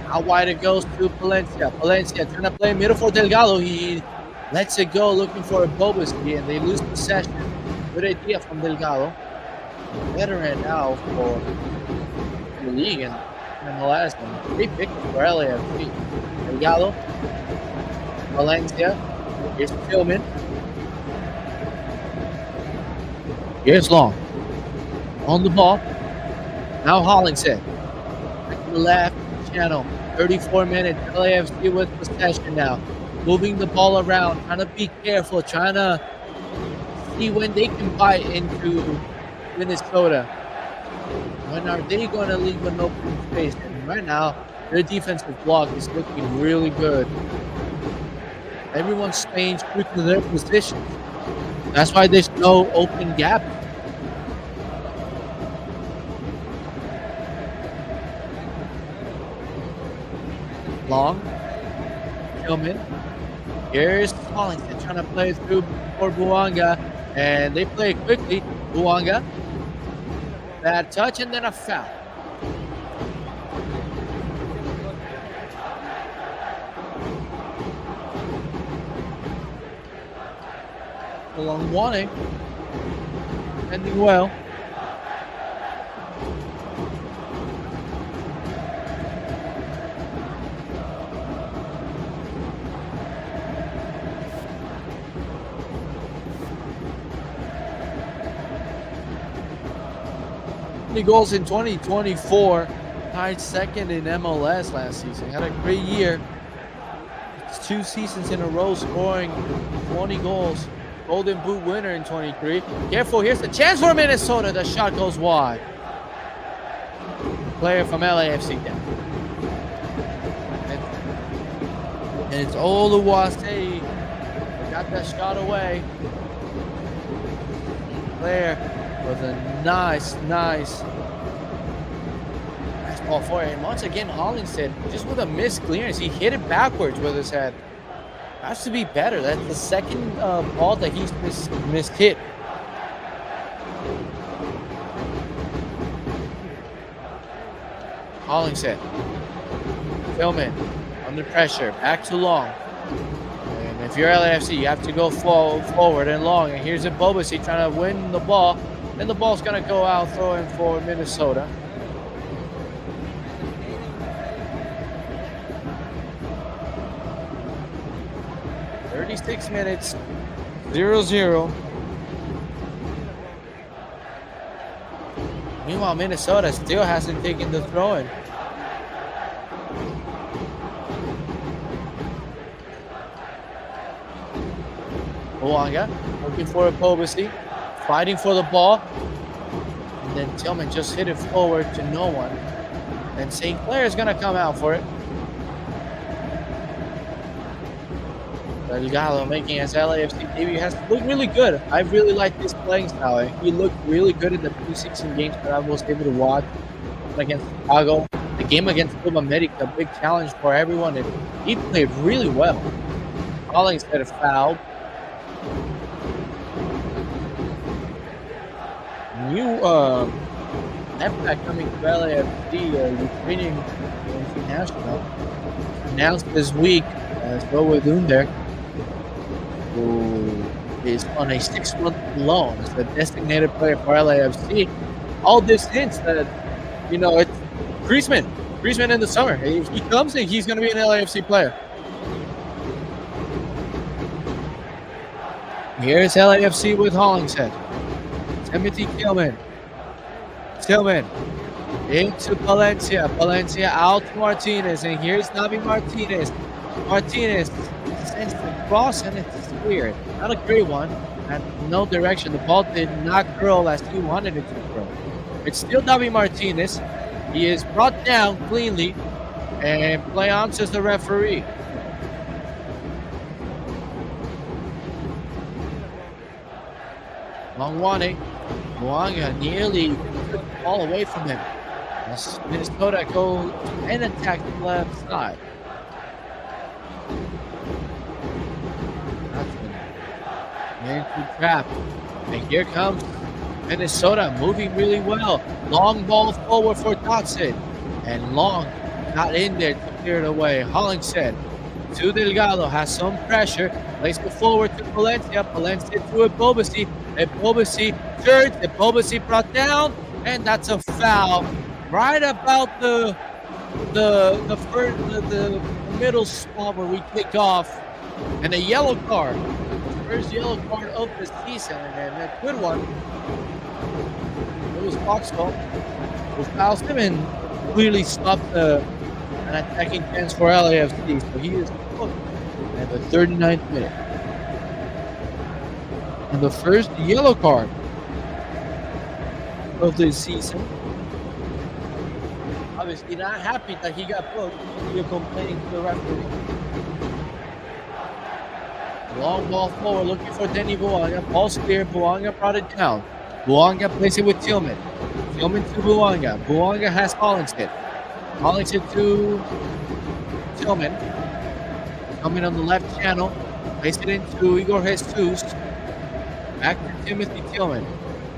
How wide it goes to Palencia. Palencia trying to play middle for Delgado. He lets it go, looking for a Bobuski, and they lose possession. Good idea from Delgado. Veteran now for the league and MLS. And great pick for LAFC. Delgado. Valencia. Here's Tillman. Here's Long. On the ball. Now Hollingshead. Back to the left channel. 34 minutes. LAFC with possession now. Moving the ball around. Trying to be careful. Trying to see when they can bite into Minnesota. When are they going to leave an open space? And right now, their defensive block is looking really good. Everyone's staying true to their positions. That's why there's no open gap. Long. Tillman. Here's Hollington trying to play through for Buanga, and they play it quickly. Buanga, bad touch, and then a foul. Along wanting, ending well. Goals in 2024, tied second in MLS last season. Had a great year. It's 2 seasons in a row scoring 20 goals. Golden Boot winner in 23. Careful, here's the chance for Minnesota. The shot goes wide. Player from LAFC down. And it's Oluwase. Got that shot away. Player with a nice ball for it. And once again, Hollington, just with a missed clearance, he hit it backwards with his head. Has to be better. That's the second ball that he's missed hit. Hollington. Tillman under pressure. Back to Long. And if you're LAFC, you have to go forward and long. And here's Bobasi trying to win the ball. And the ball's going to go out throwing for Minnesota. Six minutes, 0-0. Meanwhile, Minnesota still hasn't taken the throw-in. Buanga looking for a Bobasi, fighting for the ball. And then Tillman just hit it forward to no one. And St. Clair is going to come out for it. Delgado making his LAFC debut has looked really good. I really like this playing style. He looked really good in the preseason games that I was able to watch against Chicago. The game against Copa America, a big challenge for everyone, and he played really well. Hollington fouled. New left back coming to LAFC, Ukrainian international, announced this week as Rowe Dunder, who is on a 6-month loan as a designated player for LAFC. All this hints that, it's Griezmann in the summer. If he comes in, he's going to be an LAFC player. Here's LAFC with Hollington. Timothy Tillman into Palencia out to Martinez, and here's Navi Martinez sends the cross, and it's weird. Not a great one, and no direction. The ball did not curl as he wanted it to curl. It's still Navi Martinez. He is brought down cleanly, and play on, says the referee. Longwane, Buanga nearly took the ball away from him. As Minnesota goes and attack the left side. Into trap. And here comes Minnesota moving really well. Long ball forward for Dotson. And Long got in there to clear it away. Hollington to Delgado, has some pressure. Plays it forward to Palencia. Palencia to Bobasi. Bobasi turns. Bobasi brought down. And that's a foul. Right about the middle spot where we kick off. And a yellow card. First yellow card of the season, and a good one. It was Foxwell who fouls him and clearly stopped an attacking chance for LAFC. So he is booked at the 39th minute. And the first yellow card of the season. Obviously not happy that he got booked. You're complaining to the referee. Long ball forward, looking for Denny Buanga. Ball's clear. Buanga brought it down. Buanga plays it with Tillman. Tillman to Buanga. Buanga has Hollington. Hollington to Tillman. Coming on the left channel. Plays it into Igor Jesus. Back to Timothy Tillman.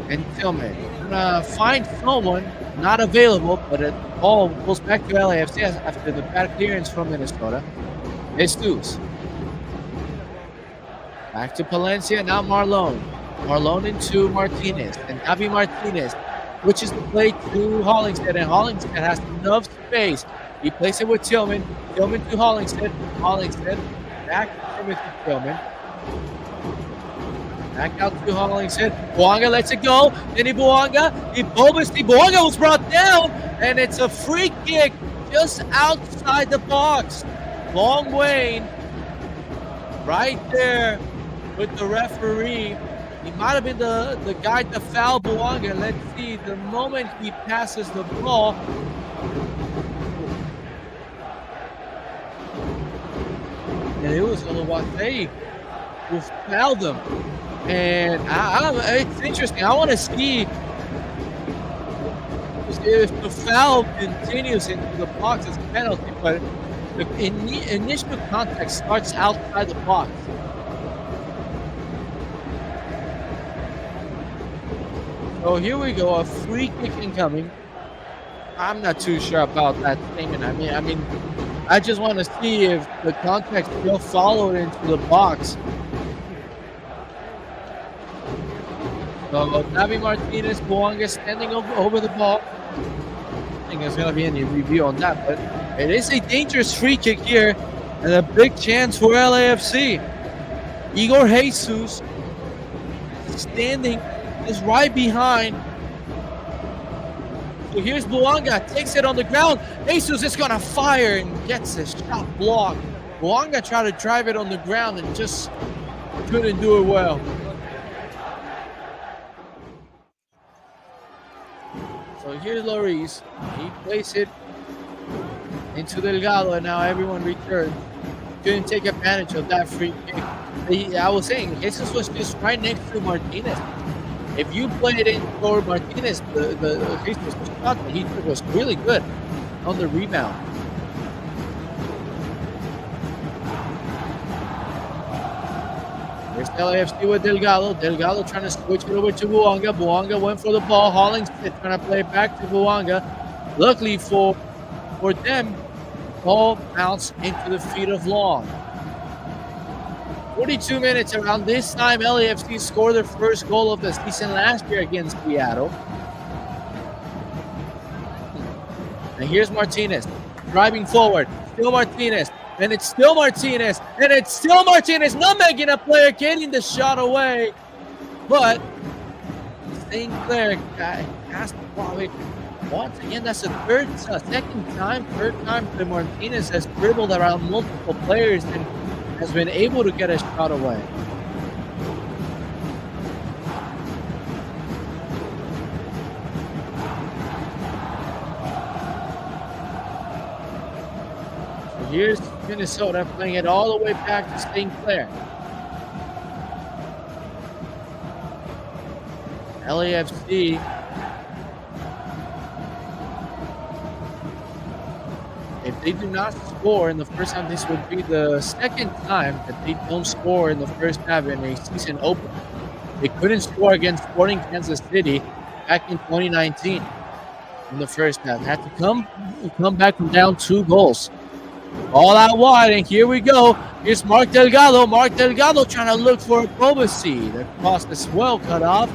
And Tillman gonna find someone not available, but it all goes back to LAFC after the bad clearance from Minnesota. Jesus. Back to Palencia, now Marlon. Marlon into Martinez. And Javi Martinez switches the play to Hollingshead, and Hollingshead has enough space. He plays it with Tillman. Tillman to Hollingshead. Hollingshead back to Timothy Tillman. Back out to Hollingshead. Bouanga lets it go. Denny Bouanga. Bouanga was brought down, and it's a free kick just outside the box. Long Wayne right there with the referee. He might have been the guy to foul Bouanga. Let's see. The moment he passes the ball. And it was Oluwase who fouled him. And it's interesting. I want to see if the foul continues into the box as a penalty, but the initial contact starts outside the box. So here we go, a free kick incoming. I'm not too sure about that statement. I mean, I just want to see if the contact still followed into the box. So Javi Martinez, Bouanga standing over the ball. I don't think there's going to be any review on that, but it is a dangerous free kick here and a big chance for LAFC. Igor Jesus standing is right behind. So here's Bouanga, takes it on the ground. Jesus is going to fire and gets his shot blocked. Bouanga tried to drive it on the ground and just couldn't do it well. So here's Lloris. He plays it into Delgado, and now everyone returns. Couldn't take advantage of that free kick. I was saying, Jesus was just right next to Martinez. If you play it in for Martinez, the Jesus shot that he took was really good on the rebound. Here's LAFC with Delgado. Delgado trying to switch it over to Bouanga. Bouanga went for the ball. Hollingshead trying to play it back to Bouanga. Luckily for them, ball bounced into the feet of Long. 42 minutes around this time, LAFC scored their first goal of the season last year against Seattle. And here's Martinez driving forward. Still Martinez. And it's still Martinez. And it's still Martinez. Not making a player, getting the shot away. But St. Clair has to probably once again. That's the second time that Martinez has dribbled around multiple players and has been able to get a shot away. So here's Minnesota playing it all the way back to St. Clair. LAFC if they do not score in the first half, this would be the second time that they don't score in the first half in a season opener. They couldn't score against Sporting Kansas City back in 2019 in the first half. Had to come back from down 2 goals. All out wide, and here we go. Here's Mark Delgado. Mark Delgado trying to look for a Kovacic. The cross is well cut off,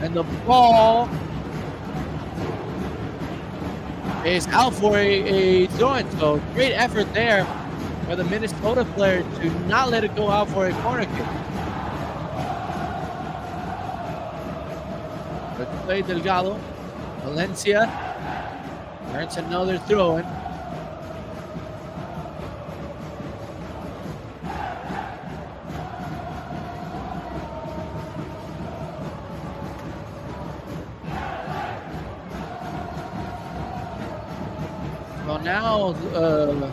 and the ball is out for a throw-in. So great effort there for the Minnesota player to not let it go out for a corner kick. Let's play Delgado. Valencia earns another throw-in. So now the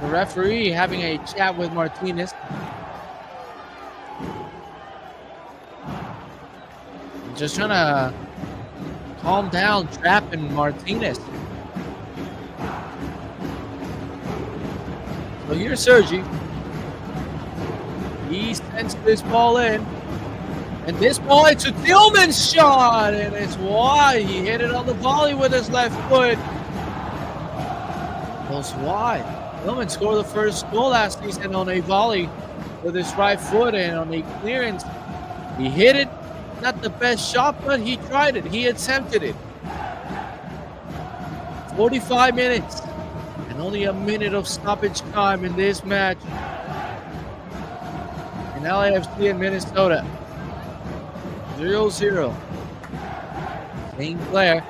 referee having a chat with Martinez. Just trying to calm down Trapp and Martinez. So here's Sergi. He sends this ball in. And this ball into Tillman's shot. And it's wide. He hit it on the volley with his left foot. Goes wide. Tillman scored the first goal last season on a volley with his right foot and on a clearance. He hit it. Not the best shot, but he tried it. He attempted it. 45 minutes. And only a minute of stoppage time in this match. In LAFC in Minnesota. 0-0. St. Clair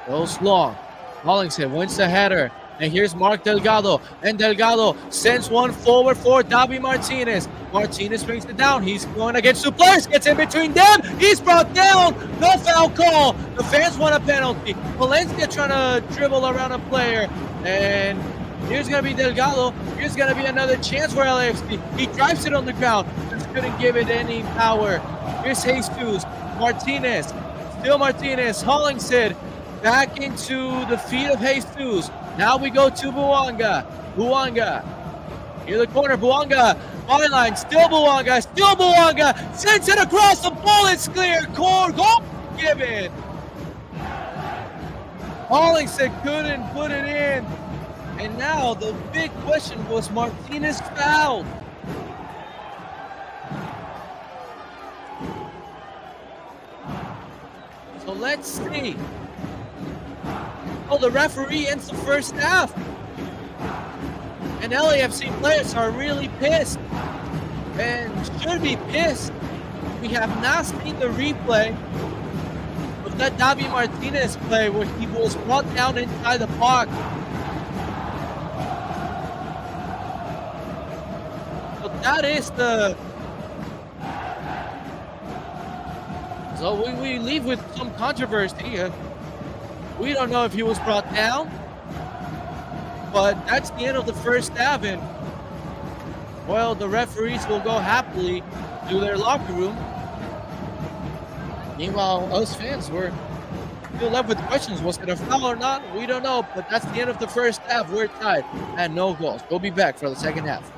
goes long. Hollingshead wins the header. And here's Mark Delgado. And Delgado sends one forward for Davi Martinez. Martinez brings it down. He's going against two players. Gets in between them. He's brought down. No foul call. The fans want a penalty. Valencia trying to dribble around a player. And here's going to be Delgado. Here's going to be another chance for LAFC. He drives it on the ground. Just couldn't give it any power. Here's Jesus. Martinez. Still Martinez. Hollingshead back into the feet of Jesus. Now we go to Buanga. Buanga. Near the corner. Buanga. Byline. Still Buanga. Still Buanga. Sends it across. The ball is clear. Goal given. Hollingshead couldn't put it in. And now the big question, was Martinez fouled? So let's see. Oh, the referee ends the first half. And LAFC players are really pissed. And should be pissed. We have not seen the replay of that Davi Martinez play where he was brought down inside the box. So that is the... So we leave with some controversy. We don't know if he was brought down, but that's the end of the first half, and well, the referees will go happily to their locker room. Meanwhile, us fans were still left with questions. Was it a foul or not? We don't know, but that's the end of the first half. We're tied and no goals. We'll be back for the second half.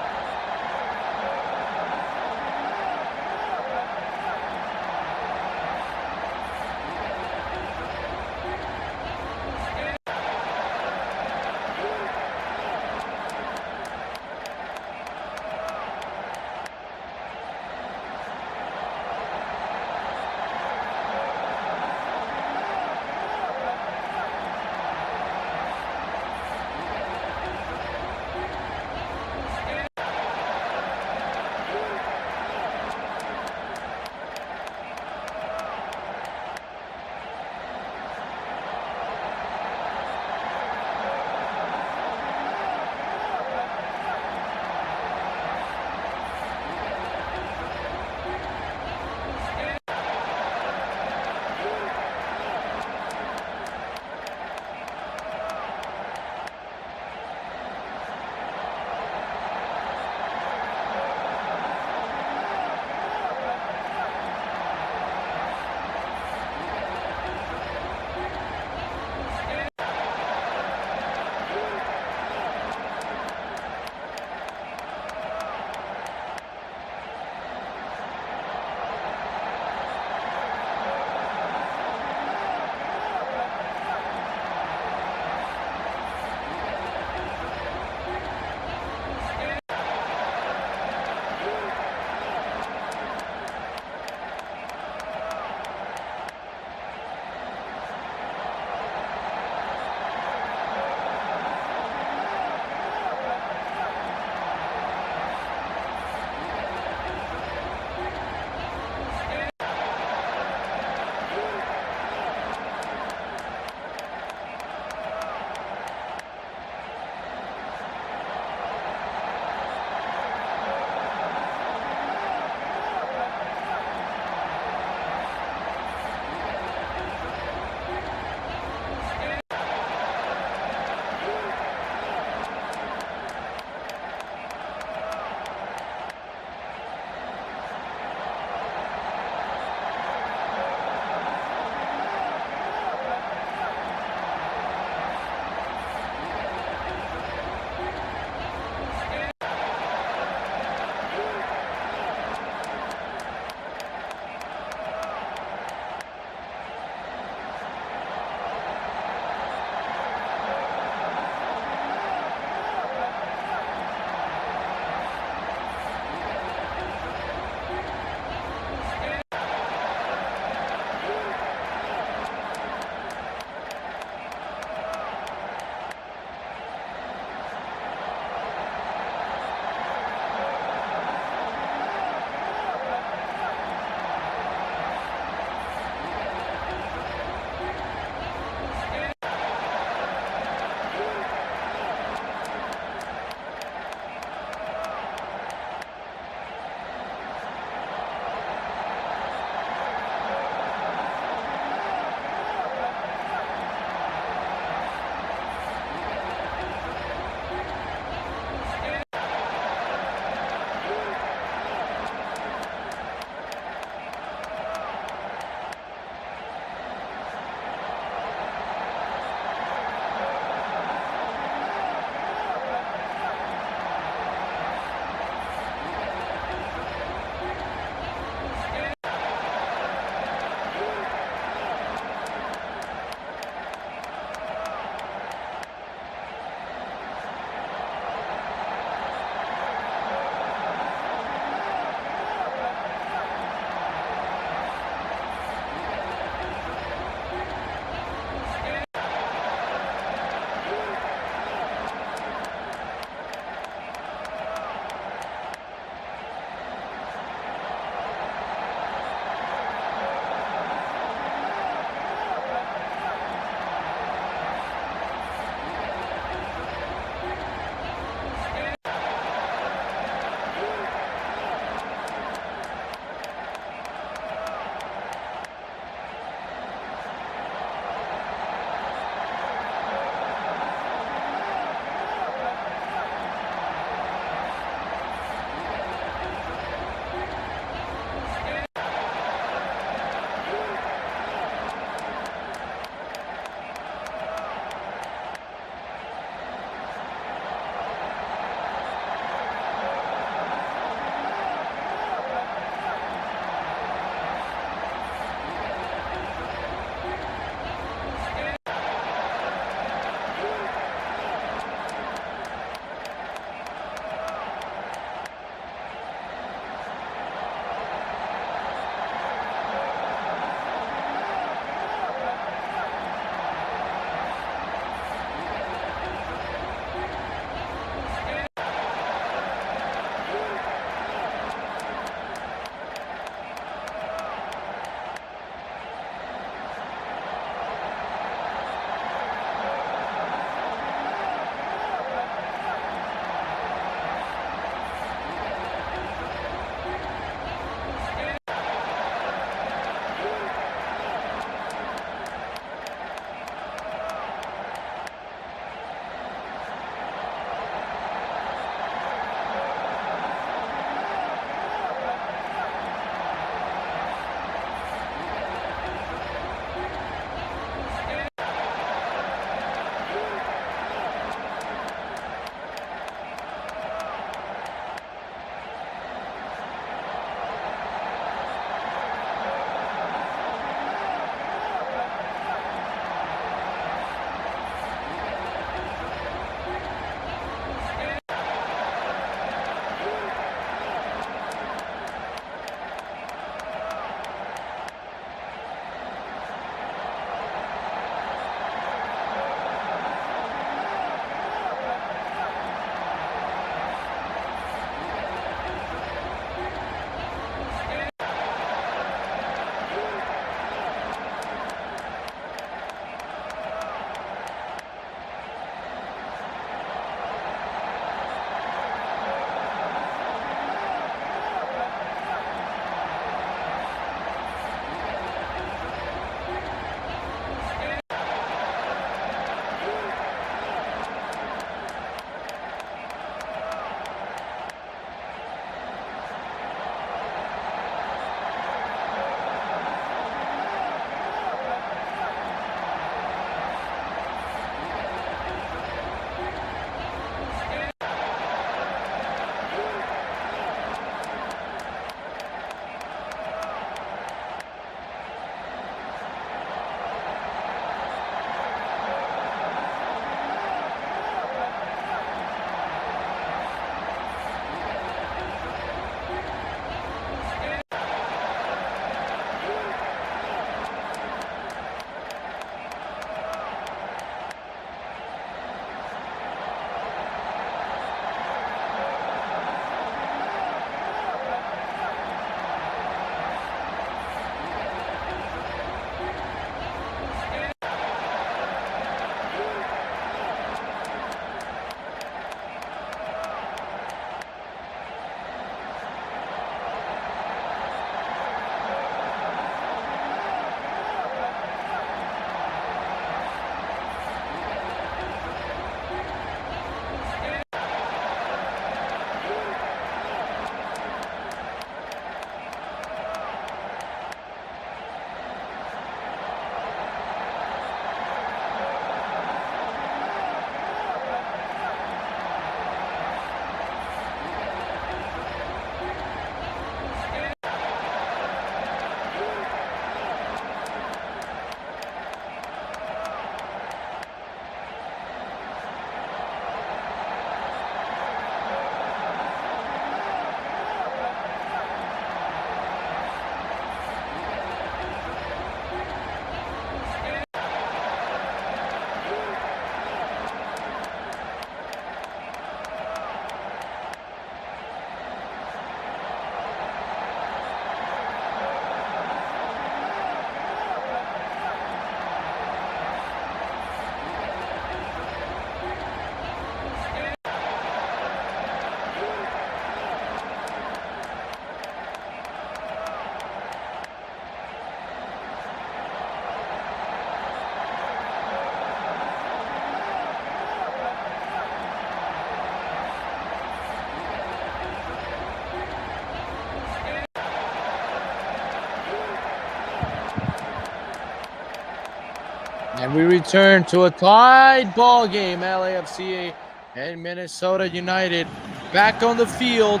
And we return to a tied ball game. LAFC and Minnesota United back on the field.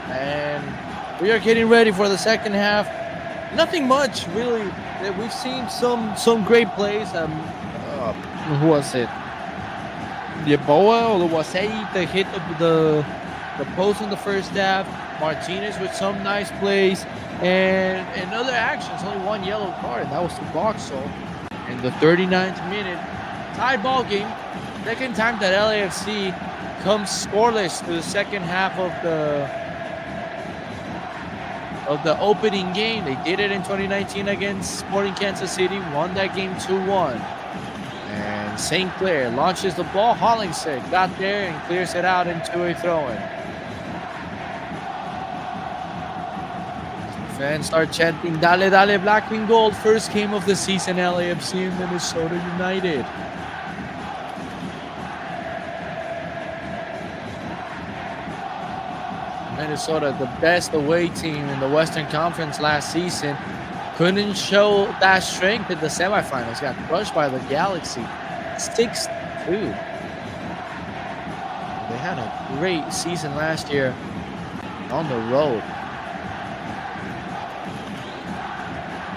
And we are getting ready for the second half. Nothing much, really. We've seen some great plays. Who was it? Yeboah or Wasei to hit the post in the first half. Martinez with some nice plays. And in other actions, only one yellow card, and that was the Boxall. In the 39th minute, tied ball game. Second time that LAFC comes scoreless to the second half of the opening game. They did it in 2019 against Sporting Kansas City, won that game 2-1. And St. Clair launches the ball. Hollingshead got there and clears it out into a throw-in. Fans start chanting, "Dale, dale, black and gold." First game of the season, LAFC and Minnesota United. Minnesota, the best away team in the Western Conference last season, couldn't show that strength in the semifinals. Got crushed by the Galaxy, 6-2. They had a great season last year on the road.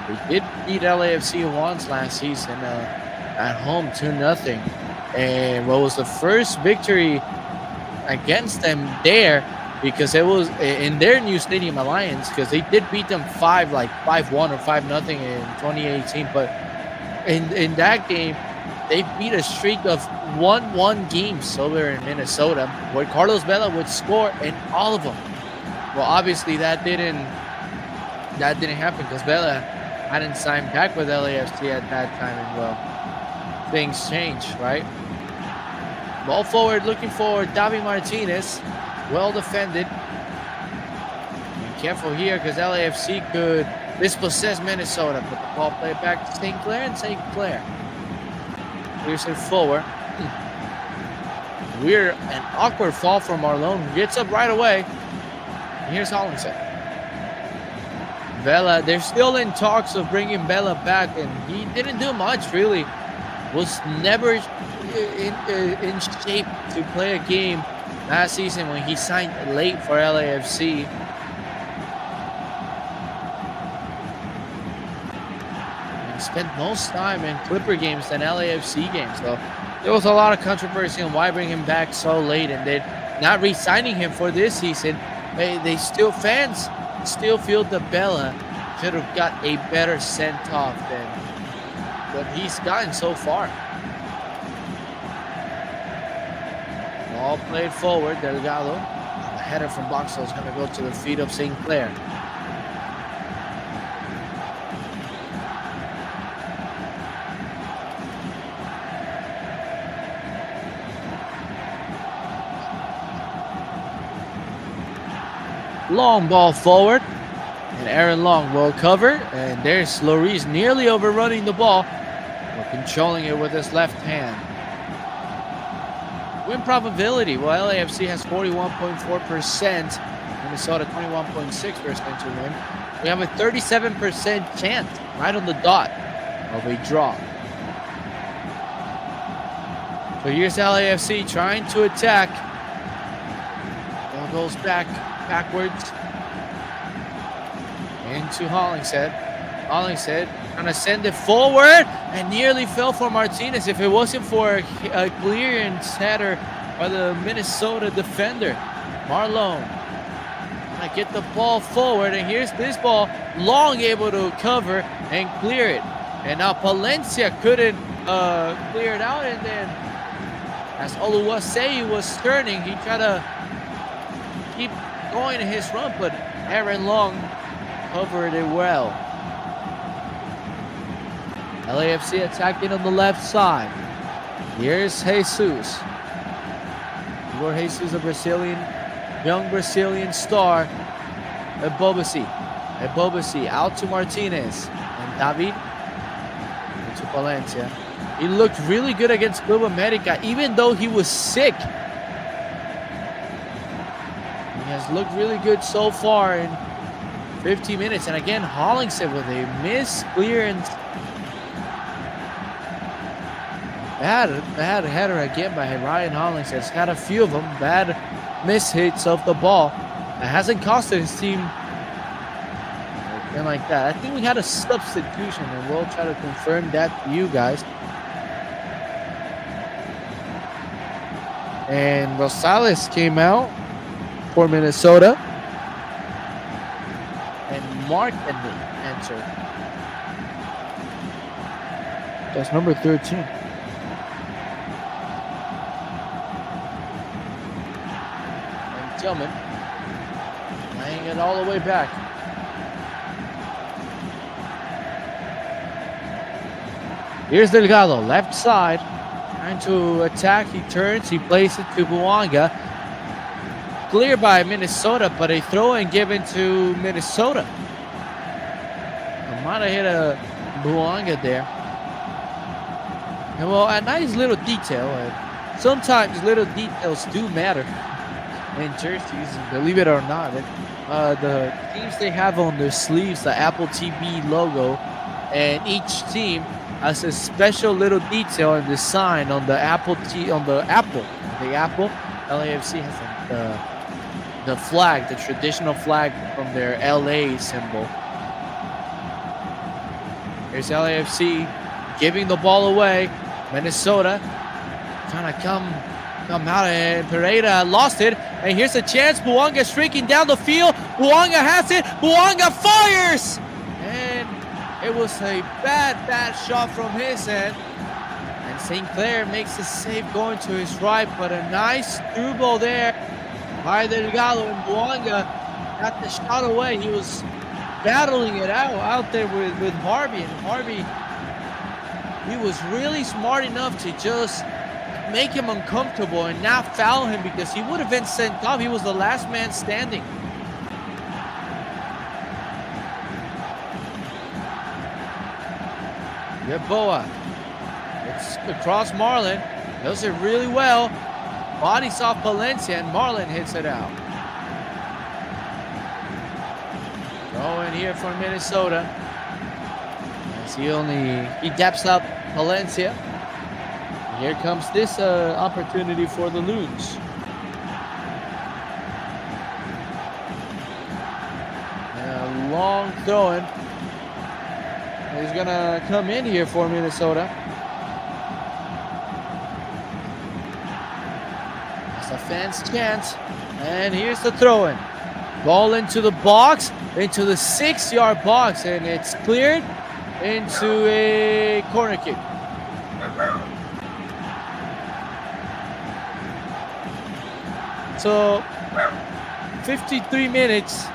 They did beat LAFC once last season at home 2-0. And what was the first victory against them there, because it was in their new Stadium Alliance, because they did beat them 5-1 or 5-0 in 2018. But in that game, they beat a streak of 1-1 games over in Minnesota, where Carlos Vela would score in all of them. Well, obviously that didn't happen because Vela hadn't signed back with LAFC at that time, and well, things change, right? Ball forward, looking for Davi Martinez. Well defended. Be careful here because LAFC could dispossess Minnesota, but the ball played back to St. Clair, and St. Clair clears it forward. Weird and awkward fall from Marlon, who gets up right away. And here's Hollingshead. Vela, they're still in talks of bringing Vela back, and he didn't do much, really. Was never in shape to play a game last season when he signed late for LAFC. And spent most time in Clipper games than LAFC games, so there was a lot of controversy on why bring him back so late, and then not re-signing him for this season. Fans still feel that Vela should have got a better send-off than what he's gotten so far. Ball played forward. Delgado. The header from Boxall is going to go to the feet of St. Clair. Long ball forward, and Aaron Long will cover, and there's Lloris nearly overrunning the ball, but controlling it with his left hand. Win probability, well, LAFC has 41.4%, Minnesota 21.6% to win. We have a 37% chance, right on the dot, of a draw. So here's LAFC trying to attack. Ball goes backwards into Hollingshead. Hollingshead trying to send it forward and nearly fell for Martinez if it wasn't for a clearance header by the Minnesota defender. Marlon trying to get the ball forward, and here's this ball. Long able to cover and clear it. And now Palencia couldn't clear it out, and then as Oluwasei was turning, he tried to keep going in his run, but Aaron Long covered it well. LAFC attacking on the left side. Here's Jesus. Igor Jesus, a young Brazilian star. Ebobasi out to Martinez. And David to Palencia. He looked really good against Club America, even though he was sick. He has looked really good so far in 50 minutes. And again, Hollingshead with a missed clearance. Bad header again by Ryan Hollings. It's got a few of them. Bad miss hits of the ball. It hasn't costed his team anything like that. I think we had a substitution, and we'll try to confirm that to you guys. And Rosales came out for Minnesota. And Mark entered. That's number 13. And Tillman laying it all the way back. Here's Delgado, left side, trying to attack. He turns, he plays it to Buanga. Clear by Minnesota, but a throw and given to Minnesota. I might have hit a Buanga there. And well, a nice little detail. Sometimes little details do matter in jerseys, believe it or not. The teams, they have on their sleeves the Apple TV logo, and each team has a special little detail and design on the Apple. LAFC has the flag, the traditional flag from their LA symbol. Here's LAFC giving the ball away. Minnesota trying to come out, and Pereira lost it. And here's a chance. Buanga streaking down the field. Buanga has it. Buanga fires! And it was a bad shot from his end. And St. Clair makes the save going to his right, but a nice through ball there by Delgado, and Buanga got the shot away. He was battling it out there with Harvey, and Harvey, he was really smart enough to just make him uncomfortable and not foul him, because he would have been sent off. He was the last man standing. Yeboah, it's across Marlin, does it really well. Bodies off Palencia, and Marlin hits it out. Throw in here for Minnesota. As he daps out Palencia. Here comes this opportunity for the Loons. And a long throw in. He's gonna come in here for Minnesota. That's a fan's chance. And here's the throw in. Ball into the box, into the 6-yard box, and it's cleared into a corner kick. So 53 minutes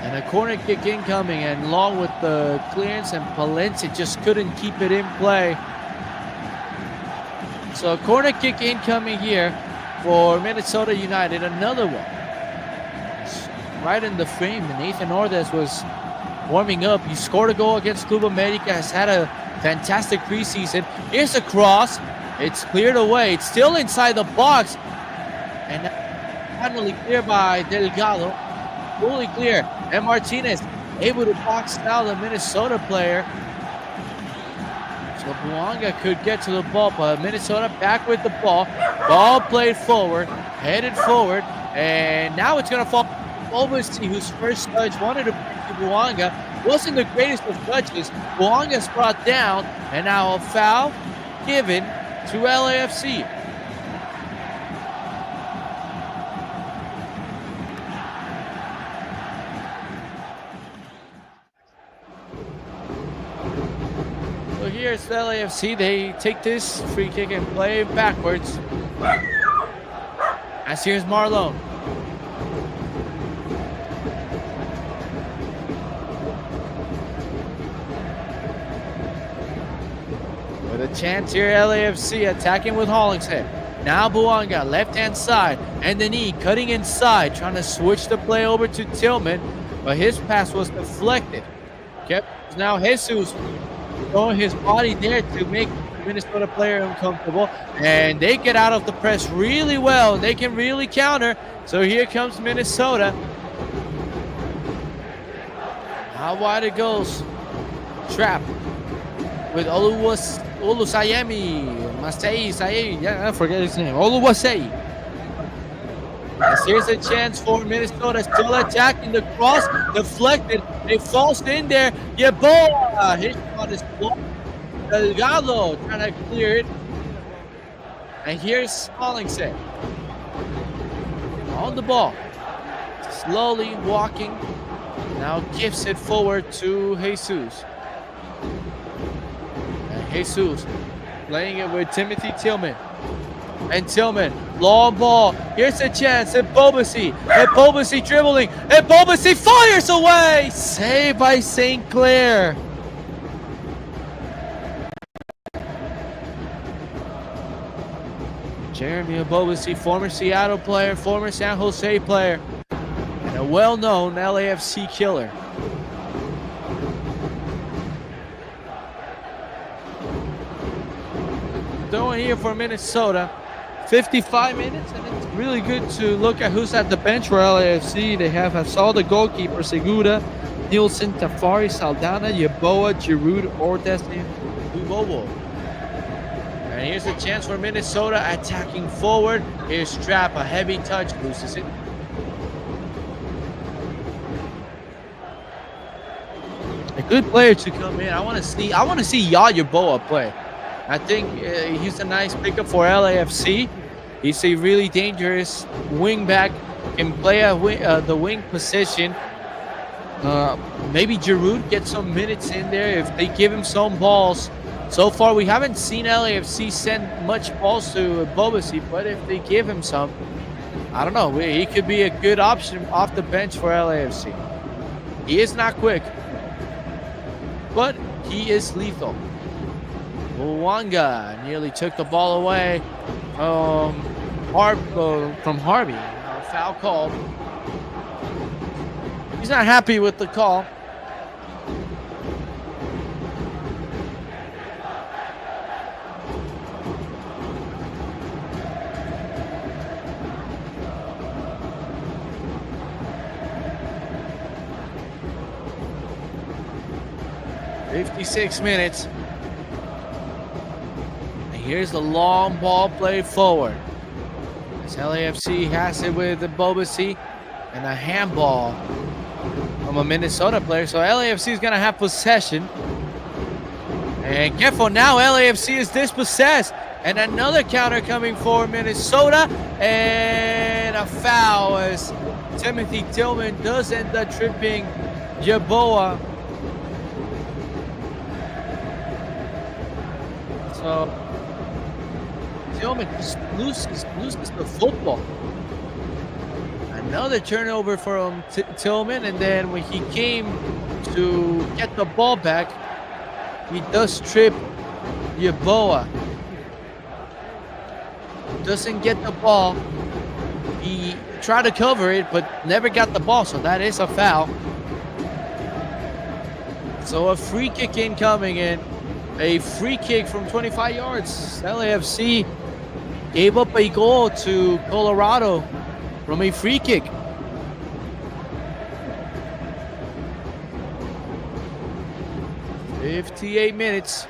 and a corner kick incoming, and along with the clearance, and Palencia just couldn't keep it in play. So a corner kick incoming here for Minnesota United, another one. It's right in the frame. Nathan Ordez was warming up. He scored a goal against Club America, has had a fantastic preseason. Here's a cross. It's cleared away. It's still inside the box. And finally cleared by Delgado. Fully clear. And Martinez able to box out the Minnesota player. So Buanga could get to the ball, but Minnesota back with the ball. Ball played forward, headed forward, and now it's going to fall over to whose first touch wanted to bring to Buanga. Wasn't the greatest of touches. Buanga's brought down, and now a foul given to LAFC. So here's the LAFC. They take this free kick and play backwards. As here's Marlon. With a chance here, LAFC attacking with Hollingshead. Now Buanga, left-hand side, and the knee cutting inside, trying to switch the play over to Tillman, but his pass was deflected. Now Jesus throwing his body there to make the Minnesota player uncomfortable, and they get out of the press really well. They can really counter. So here comes Minnesota. How wide it goes. Trap. with Olusayemi. Masei Sayemi. Yeah, I forget his name. Oluwasei. Yes, here's a chance for Minnesota. Still attacking the cross. Deflected. It falls in there. Yeboah. His shot is blocked. Delgado trying to clear it. And here's Hollingshead. On the ball. Slowly walking. Now gifts it forward to Jesus. And Jesus playing it with Timothy Tillman. And Tillman, long ball. Here's a chance. And Bobasi dribbling. And Bobasi fires away. Saved by St. Clair. Jeremy Bobasi, former Seattle player, former San Jose player, and a well-known LAFC killer. Throwing here for Minnesota. 55 minutes, and it's really good to look at who's at the bench for LAFC. They have Asal, the goalkeeper, Segura, Nielsen, Tafari, Saldana, Yeboah, Giroud, Ortiz, and Ubowo. And here's a chance for Minnesota attacking forward. Here's Trapp, a heavy touch, loses it. A good player to come in. I want to see Yeboah play. I think he's a nice pickup for LAFC. He's a really dangerous wing back. Can play the wing position. Maybe Giroud gets some minutes in there if they give him some balls. So far, we haven't seen LAFC send much balls to Bobasi, but if they give him some, I don't know. He could be a good option off the bench for LAFC. He is not quick, but he is lethal. Luanga nearly took the ball away from Harvey. Foul call. He's not happy with the call. "56 minutes. Here's the long ball played forward. As LAFC has it with the Bobasi and a handball from a Minnesota player. So LAFC is going to have possession. And careful now, LAFC is dispossessed. And another counter coming for Minnesota. And a foul as Timothy Tillman does end up tripping Yeboah. So Tillman just loses the football. Another turnover from Tillman, and then when he came to get the ball back, he does trip Yeboah. Doesn't get the ball. He tried to cover it, but never got the ball, so that is a foul. So a free kick incoming, and a free kick from 25 yards. LAFC gave up a goal to Colorado from a free kick. "58 minutes.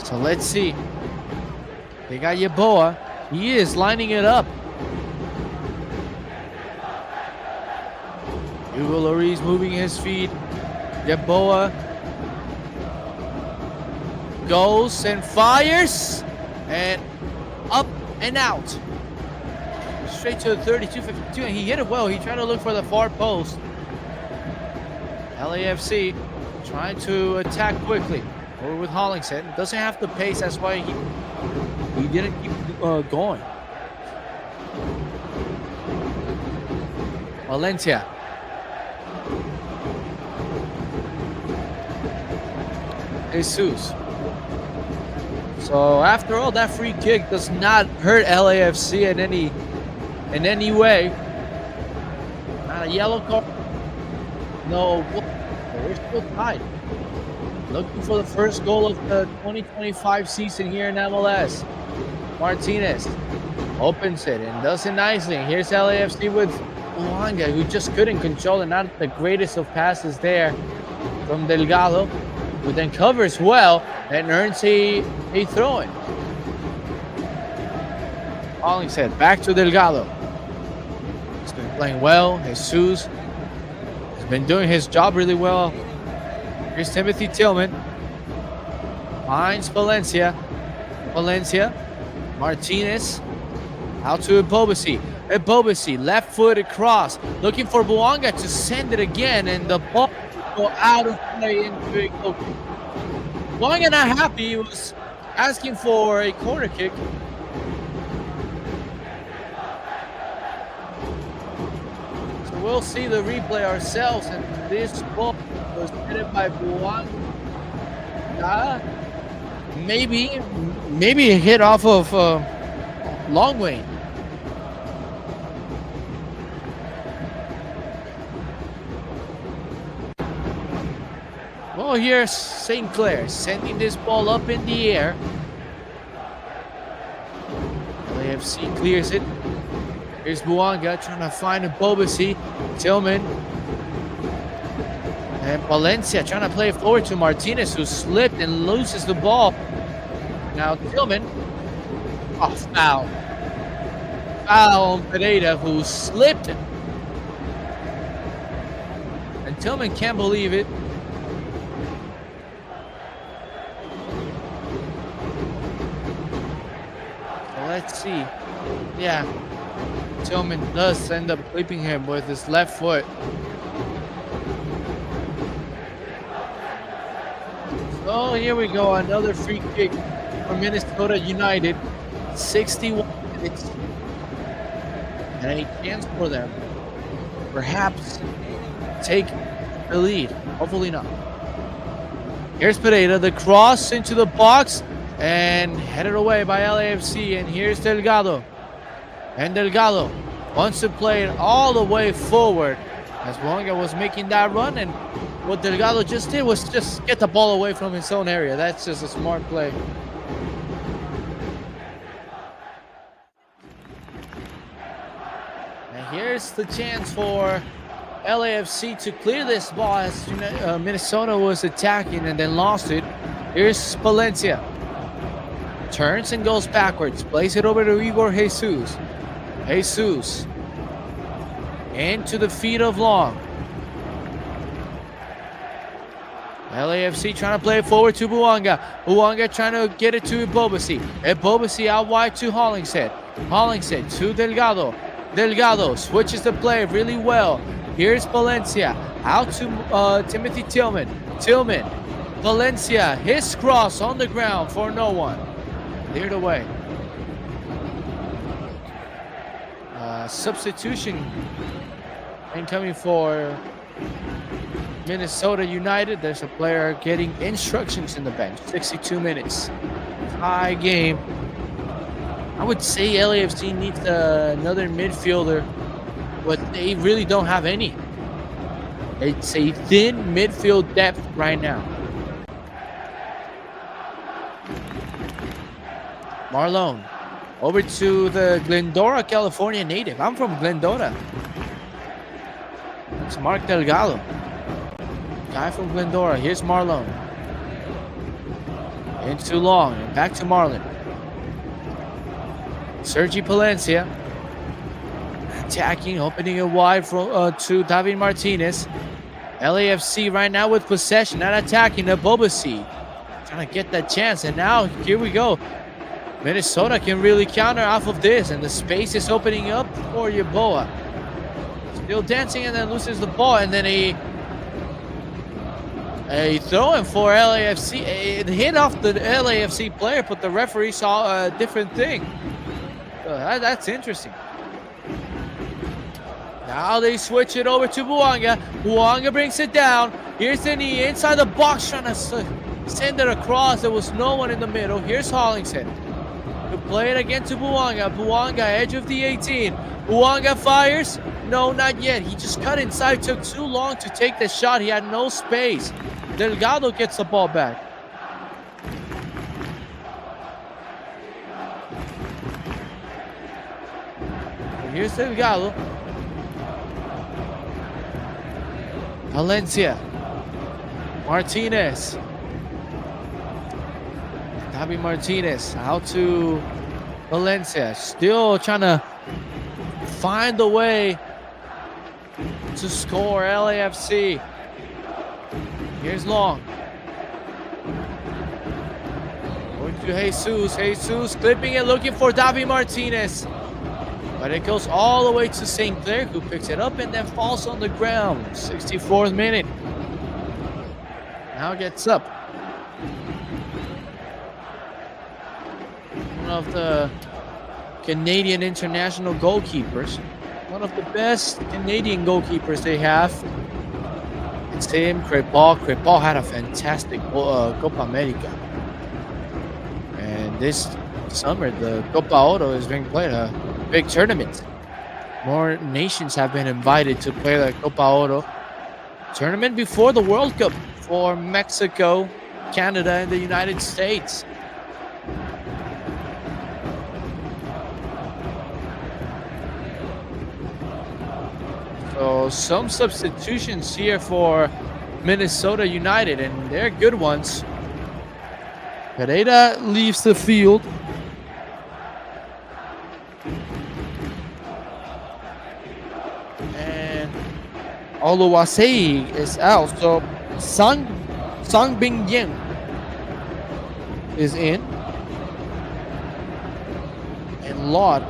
So let's see. They got Yeboah. He is lining it up. Hugo Lloris moving his feet. Yeboah goes and fires, and up and out. Straight to the 32-52, and he hit it well. He tried to look for the far post. LAFC trying to attack quickly. Over with Hollingshead. Doesn't have the pace, that's why he didn't keep going. Valencia. Jesus. So after all, that free kick does not hurt LAFC in any way. Not a yellow card. No, we're still tied. Looking for the first goal of the 2025 season here in MLS. Martinez opens it and does it nicely. Here's LAFC with Buanga, who just couldn't control it. Not the greatest of passes there from Delgado, who then covers well and earns a throw-in. Hollingshead back to Delgado. He's been playing well. Jesus has been doing his job really well. Here's Timothy Tillman. Finds Valencia. Martinez. Out to Ebobisi. Ebobisi, left foot across. Looking for Buanga to send it again. And the ball will go out of play into a goal kick. Buanga not happy. He was asking for a corner kick. So we'll see the replay ourselves. And this ball was headed by Buanga. Maybe a hit off of Longway. Well, here's St. Clair sending this ball up in the air. LAFC clears it. Here's Buanga trying to find Ebobisi. Tillman. And Valencia trying to play it forward to Martinez, who slipped and loses the ball. Now Tillman. Oh, foul. Foul on Pereira, who slipped. And Tillman can't believe it. So let's see. Yeah. Tillman does end up clipping him with his left foot. So here we go, another free kick for Minnesota United. 61 minutes. And a chance for them. Perhaps take the lead. Hopefully not. Here's Pereira, the cross into the box and headed away by LAFC. And here's Delgado. And Delgado wants to play it all the way forward as Buanga was making that run. And what Delgado just did was just get the ball away from his own area. That's just a smart play. And here's the chance for LAFC to clear this ball as Minnesota was attacking and then lost it. Here's Valencia. Turns and goes backwards. Plays it over to Igor Jesus. Jesus. Into the feet of Long. LAFC trying to play it forward to Buanga. Buanga trying to get it to Ebobisi. Ebobisi out wide to Hollingshead. Hollingshead to Delgado. Delgado switches the play really well. Here's Valencia. Out to Timothy Tillman. Tillman. Valencia. His cross on the ground for no one. Cleared away. Substitution incoming for Minnesota United. There's a player getting instructions in the bench. 62 minutes. High game. I would say LAFC needs another midfielder, but they really don't have any. It's a thin midfield depth right now. Marlon. Over to the Glendora, California native. I'm from Glendora. It's Mark Delgado. Guy from Glendora. Here's Marlon. Into Long. And back to Marlon. Sergi Palencia. Attacking. Opening it wide to David Martinez. LAFC right now with possession. Not attacking. Ebobisi. Trying to get that chance. And now, here we go. Minnesota can really counter off of this, and the space is opening up for Yeboah. Still dancing and then loses the ball, and then a throw-in for LAFC. It hit off the LAFC player, but the referee saw a different thing. That's interesting. Now they switch it over to Buanga. Buanga brings it down. Here's the knee inside the box, trying to send it across. There was no one in the middle. Here's Hollingshead. To play it again to Buanga. Buanga, edge of the 18. Buanga fires. No, not yet. He just cut inside. Took too long to take the shot. He had no space. Delgado gets the ball back. Here's Delgado. Valencia. Martinez. Davi Martinez out to Valencia. Still trying to find a way to score LAFC. Here's Long. Going to Jesus. Jesus clipping it, looking for Davi Martinez. But it goes all the way to St. Clair, who picks it up and then falls on the ground. 64th minute. Now gets up. One of the Canadian international goalkeepers. One of the best Canadian goalkeepers they have. It's him, Crepal. Crepal had a fantastic Copa America. And this summer, the Copa Oro is being played a big tournament. More nations have been invited to play the Copa Oro tournament before the World Cup for Mexico, Canada, and the United States. So some substitutions here for Minnesota United, and they're good ones. Pereira leaves the field. And Oluwasei is out. So Sang Bingyang is in. And Lot.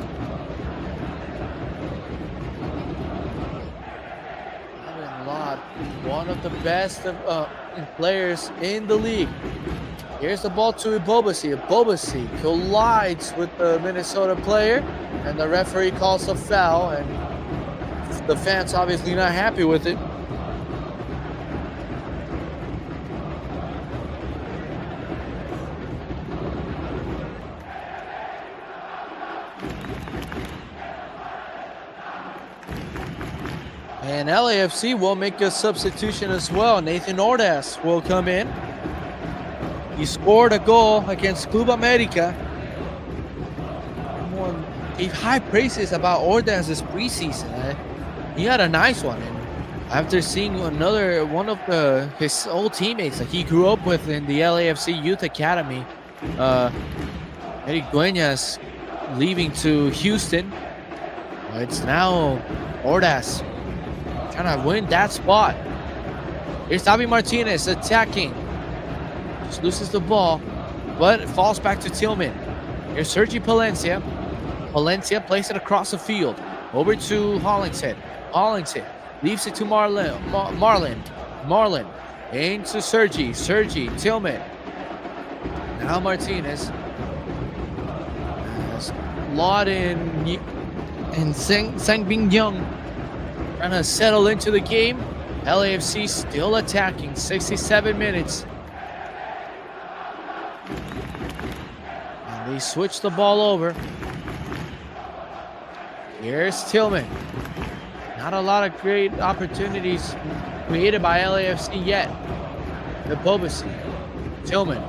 One of the best players in the league. Here's the ball to Ibobasi. Ibobasi collides with the Minnesota player, and the referee calls a foul, and the fans obviously not happy with it. And LAFC will make a substitution as well. Nathan Ordaz will come in. He scored a goal against Club America. Everyone gave high praises about Ordaz's preseason. He had a nice one. And after seeing one of his old teammates that he grew up with in the LAFC Youth Academy, Eric Dueñas, leaving to Houston, it's now Ordaz trying to win that spot. Here's Davi Martinez attacking. Just loses the ball, but it falls back to Tillman. Here's Sergi Palencia. Palencia plays it across the field. Over to Hollingshead. Hollingshead leaves it to Marlin. Marlin into Sergi. Sergi, Tillman. Now Martinez. Lot in Sang Bingyang. Trying to settle into the game. LAFC still attacking. 67 minutes. And they switch the ball over. Here's Tillman. Not a lot of great opportunities created by LAFC yet. The Bobasi. Tillman.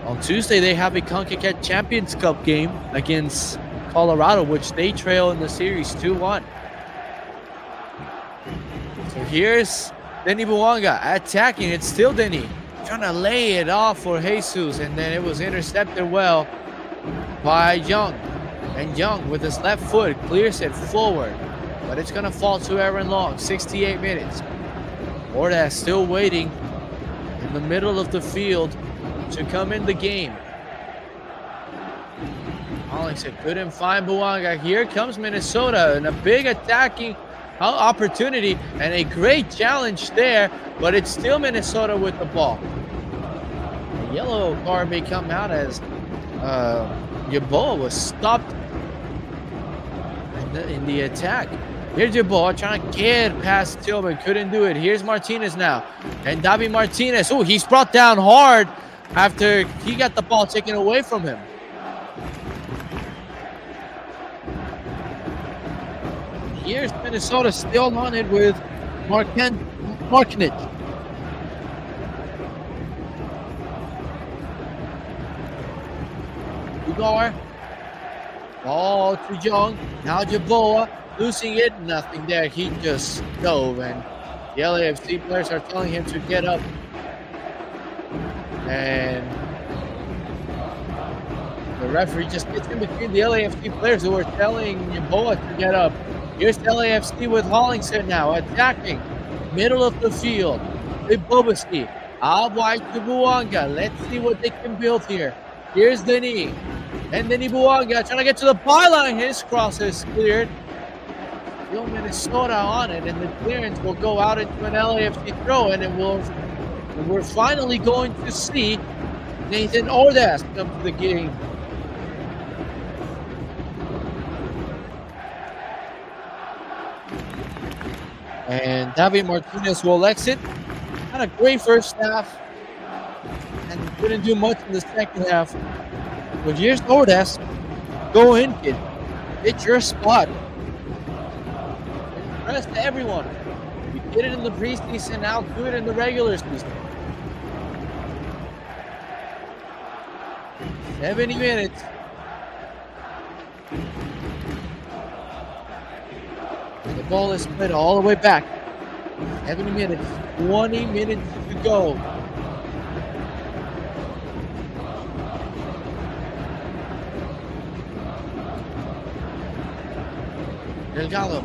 On Tuesday, they have a CONCACAF Champions Cup game against Colorado, which they trail in the series 2-1. So here's Denny Buanga attacking. It's still Denny trying to lay it off for Jesus, and then it was intercepted well by Young. And Young with his left foot clears it forward, but it's going to fall to Aaron Long. 68 minutes. Ordaz still waiting in the middle of the field to come in the game. Hollingshead couldn't find Buanga. Here comes Minnesota and a big attacking opportunity and a great challenge there, but it's still Minnesota with the ball. A yellow card may come out as Yeboah was stopped in the attack. Here's Yeboah trying to get past Tillman, couldn't do it. Here's Martinez now, and Davi Martinez. Oh, he's brought down hard after he got the ball taken away from him. Here's Minnesota still on it with Markinich. Ugar. Ball to Young. Now Yeboah losing it. Nothing there. He just dove, and The LAFC players are telling him to get up. And the referee just gets in between the LAFC players who are telling Yeboah to get up. Here's the LAFC with Hollingshead now attacking. Middle of the field. With Bobaski. Out wide to Buanga. Let's see what they can build here. Here's Denis. And Denis Buanga trying to get to the byline. His cross is cleared. Still Minnesota on it, and the clearance will go out into an LAFC throw, and we're finally going to see Nathan Ordaz come to the game. And David Martinez will exit. Had a great first half and couldn't do much in the second half. But here's Ordaz. Go in, kid. Hit your spot. Impress to everyone. You did it in the preseason, now do it in the regular season. 70 minutes. The ball is split all the way back. 70 minutes. 20 minutes to go. Delgado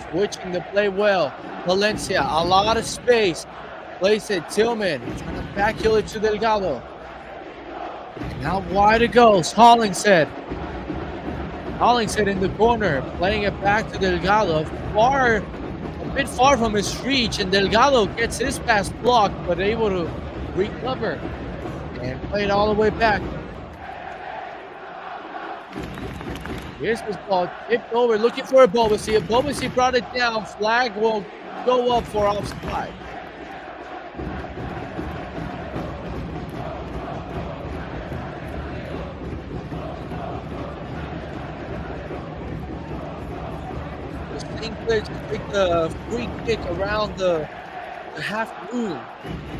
switching the play well. Valencia, a lot of space. Plays it. Tillman trying to backheel it to Delgado. Now wide it goes. Hollingshead in the corner, playing it back to Delgado. A bit far from his reach, and Delgado gets his pass blocked, but able to recover and play it all the way back. Here's this ball tipped over, looking for a Bobaski. Bobaski brought it down. Flag will go up for offside. Sinclair to take the free kick around the half moon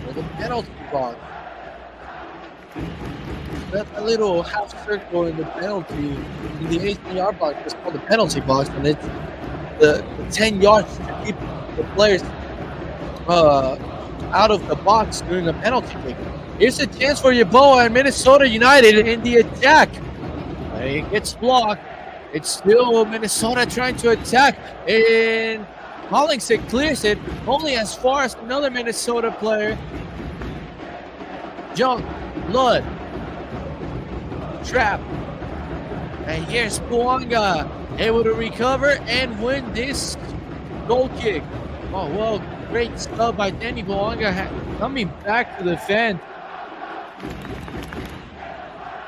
or the penalty box. That's a little half circle in the penalty in the 18-yard box. It's called the penalty box, and it's the 10 yards to keep the players out of the box during a penalty kick. Here's a chance for Yeboah and Minnesota United in the attack. It gets blocked. It's still Minnesota trying to attack, and Hollingshead clears it only as far as another Minnesota player. Jump, Blood, trap, and here's Buanga able to recover and win this goal kick. Oh, well, great stuff by Danny Buanga coming back to defend.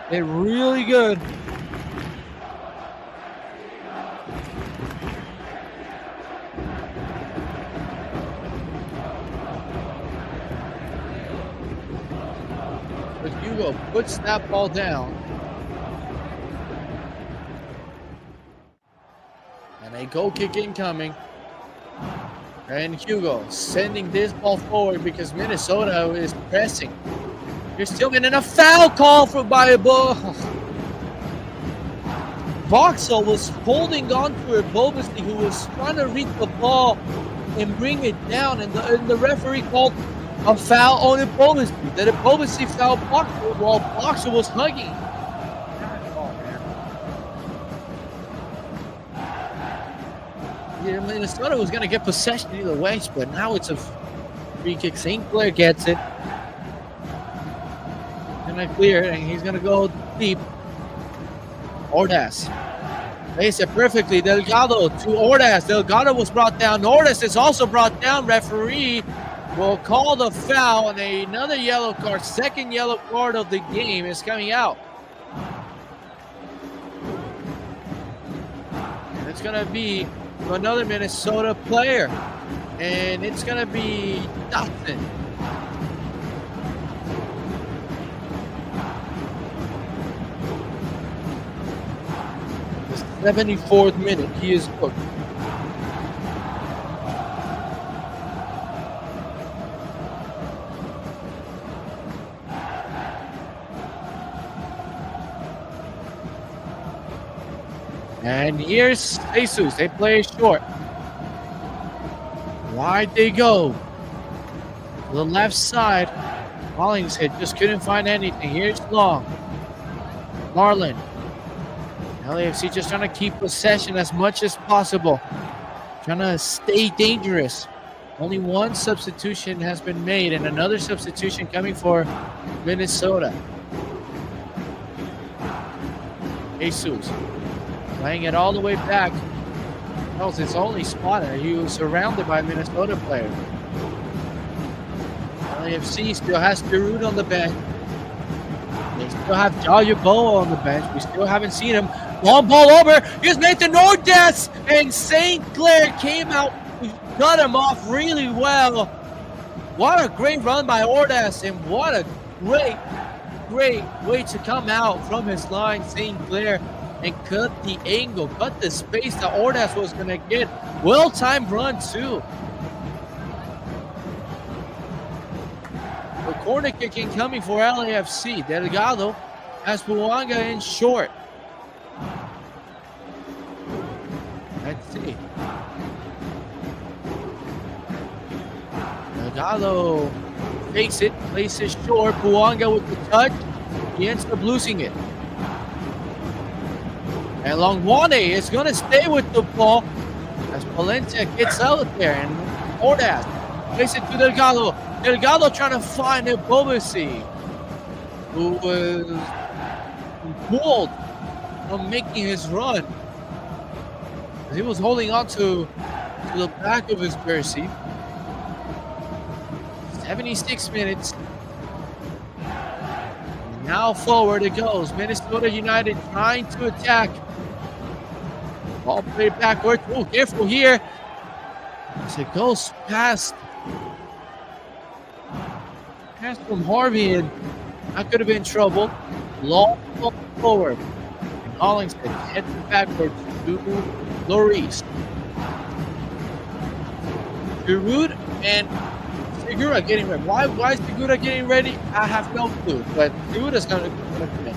They're really good. But Hugo puts that ball down. And a goal kick incoming. And Hugo sending this ball forward because Minnesota is pressing. You're still getting a foul call by a ball. Boxall was holding on to a Bobaski who was trying to reach the ball and bring it down. And the referee called a foul on Bobaski. That Bobaski fouled Boxall while Boxall was hugging. Yeah, Minnesota was going to get possession either way, but now it's a free kick. Sinclair gets it. Gonna clear it, and he's going to go deep. Ordaz plays it perfectly. Delgado to Ordaz. Delgado was brought down. Ordaz is also brought down. Referee will call the foul, and another yellow card, second yellow card of the game is coming out. And it's going to be another Minnesota player, and it's going to be Dotson. The 74th minute, he is booked. And here's Jesus. They play short. Wide they go. To the left side. Hollingshead just couldn't find anything. Here's Long. Marlin. LAFC just trying to keep possession as much as possible. Trying to stay dangerous. Only one substitution has been made and another substitution coming for Minnesota. Jesus playing it all the way back. That was his only spotter. He was surrounded by Minnesota players. LAFC still has Giroud on the bench. They still have Jayaboa on the bench. We still haven't seen him. Long ball over. Here's Nathan Ordaz. And St. Clair came out, cut him off really well. What a great run by Ordaz. And what a great way to come out from his line, St. Clair, and cut the angle, cut the space that Ordaz was going to get. Well-timed run, too. The corner kicking coming for LAFC. Delgado has Buanga in short. Let's see. Delgado takes it, places short. Buanga with the touch. He ends up losing it. And Longwane is going to stay with the ball as Valencia gets out there. And Ordaz places it to Delgado. Delgado trying to find a Bobasi, who was pulled from making his run. He was holding on to the back of his jersey. 76 minutes. And now forward it goes. Minnesota United trying to attack. Ball played backwards. Oh, careful here. As it goes past from Harvey, and that could have been trouble. Long ball forward. And Hollingshead heads backwards to Lloris. Giroud and Segura getting ready. Why is Segura getting ready? I have no clue, but Giroud is going to come in.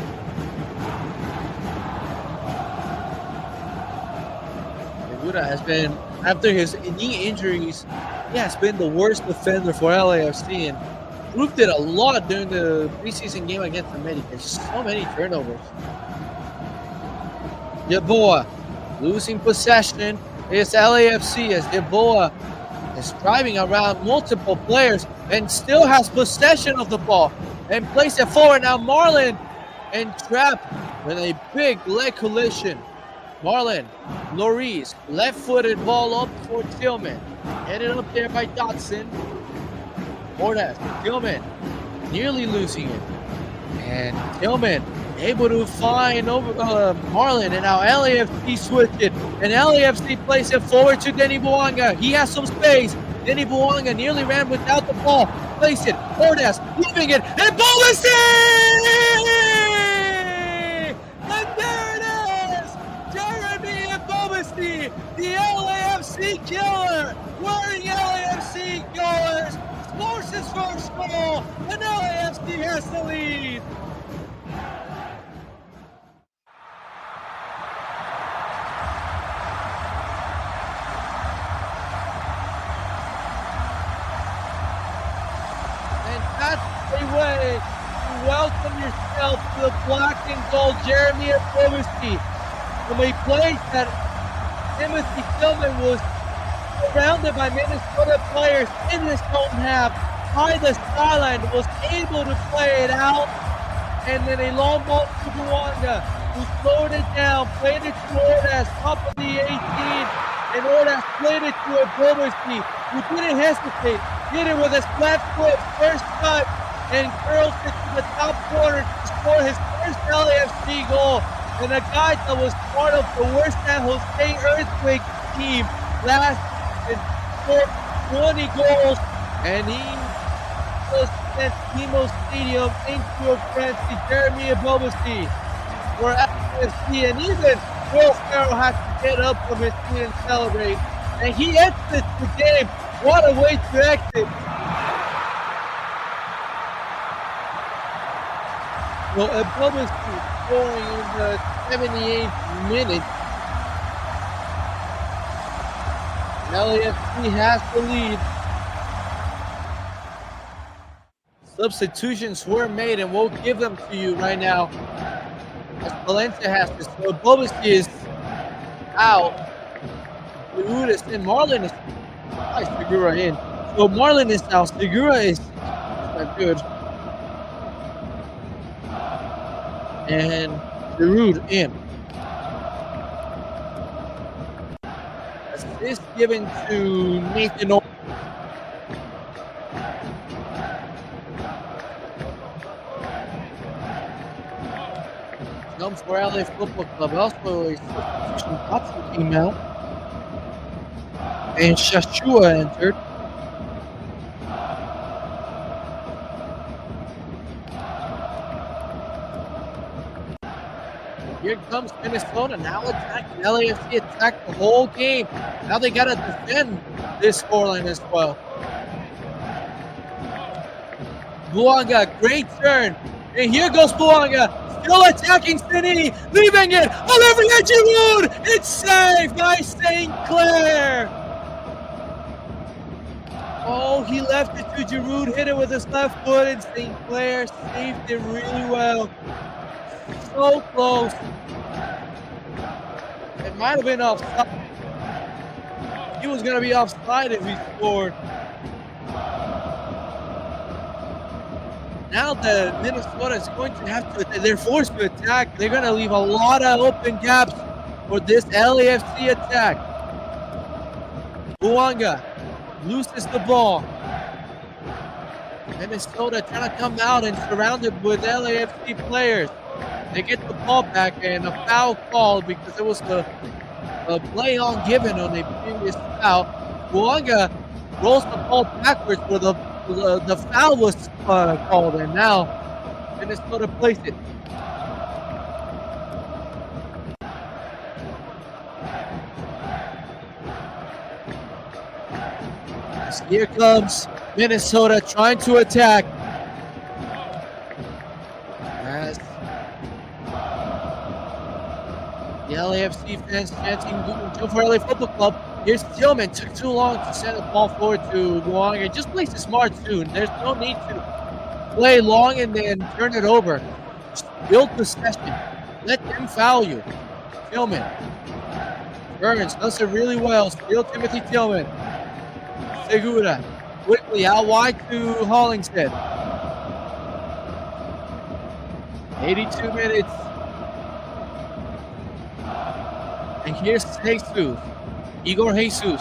Segura has been, after his knee injuries, he has been the worst defender for LAFC, and proved it a lot during the preseason game against the Americans. So many turnovers. Yeboah losing possession. It's LAFC as Yeboah is driving around multiple players and still has possession of the ball and plays it forward. Now Marlin and Trapp with a big leg collision. Marlin, Lloris, left-footed ball up for Tillman. Headed up there by Dotson. Ordaz, Tillman nearly losing it. And Tillman able to find over Marlin, and now LAFC switch it. And LAFC plays it forward to Denny Buanga. He has some space. Denny Buanga nearly ran without the ball. Place it. Ordaz leaving it. And Bobasi! And there it is! Jeremy Bobasi, the LAFC killer, wearing LAFC colors, scores his first goal, and LAFC has the lead. And that's the way to welcome yourself to the black and gold Jeremy Bobasi. From a place that Timothy Tillman was surrounded by Minnesota players in his own half, by the sideline, was able to play it out, and then a long ball to Buanga, who slowed it down, played it to Ordaz, top of the 18, and Ordaz played it to a Bobasi, who didn't hesitate, did it with his left foot, first time, and curls it to the top corner to score his first LAFC goal, and a guy that was part of the worst San Jose Earthquake team last season, scored 20 goals, and he just sent Emo Stadium into a frenzy. Jeremy Bobasi for LAFC, and even Will Ferrell has to get up from his seat and celebrate. And he exits the game. What a way to exit. Well, Bobasi scoring in the 78th minute. LAFC has the lead. Substitutions were made, and we'll give them to you right now. As Valencia has this. So Bobasi is out. Giroud is in. Marlon is Segura in. So Marlon is out. Segura is not good. And Giroud in. Assist given to Nathan. Comes for LA Football Club. Also a substitution Hudson came out. And Shashua entered. Here comes Minnesota now attacking. LAFC attacked the whole game. Now they got to defend this scoreline as well. Buanga, great turn. And here goes Buanga. Still attacking City. Leaving it. Olivier Giroud. It's saved by St. Clair. Oh, he left it to Giroud. Hit it with his left foot. And St. Clair saved it really well. So close. It might have been offside. He was going to be offside if he scored. Now the Minnesota is going to have to, they're forced to attack. They're going to leave a lot of open gaps for this LAFC attack. Buanga loses the ball. Minnesota trying to come out and surrounded with LAFC players. They get the ball back and a foul called because it was a play on given on a previous foul. Buanga rolls the ball backwards where the foul was called, and now Minnesota plays it. Here comes Minnesota trying to attack. As the LAFC fans chanting "Go for LA Football Club." Here's Tillman. Took too long to send the ball forward to Buanga. Just play it smart soon. There's no need to play long and then turn it over. Just build possession. Let them foul you. Tillman. Burns does it really well. Still Timothy Tillman. Segura. Quickly out wide to Hollingshead. 82 minutes. And here's Jesus. Igor Jesus.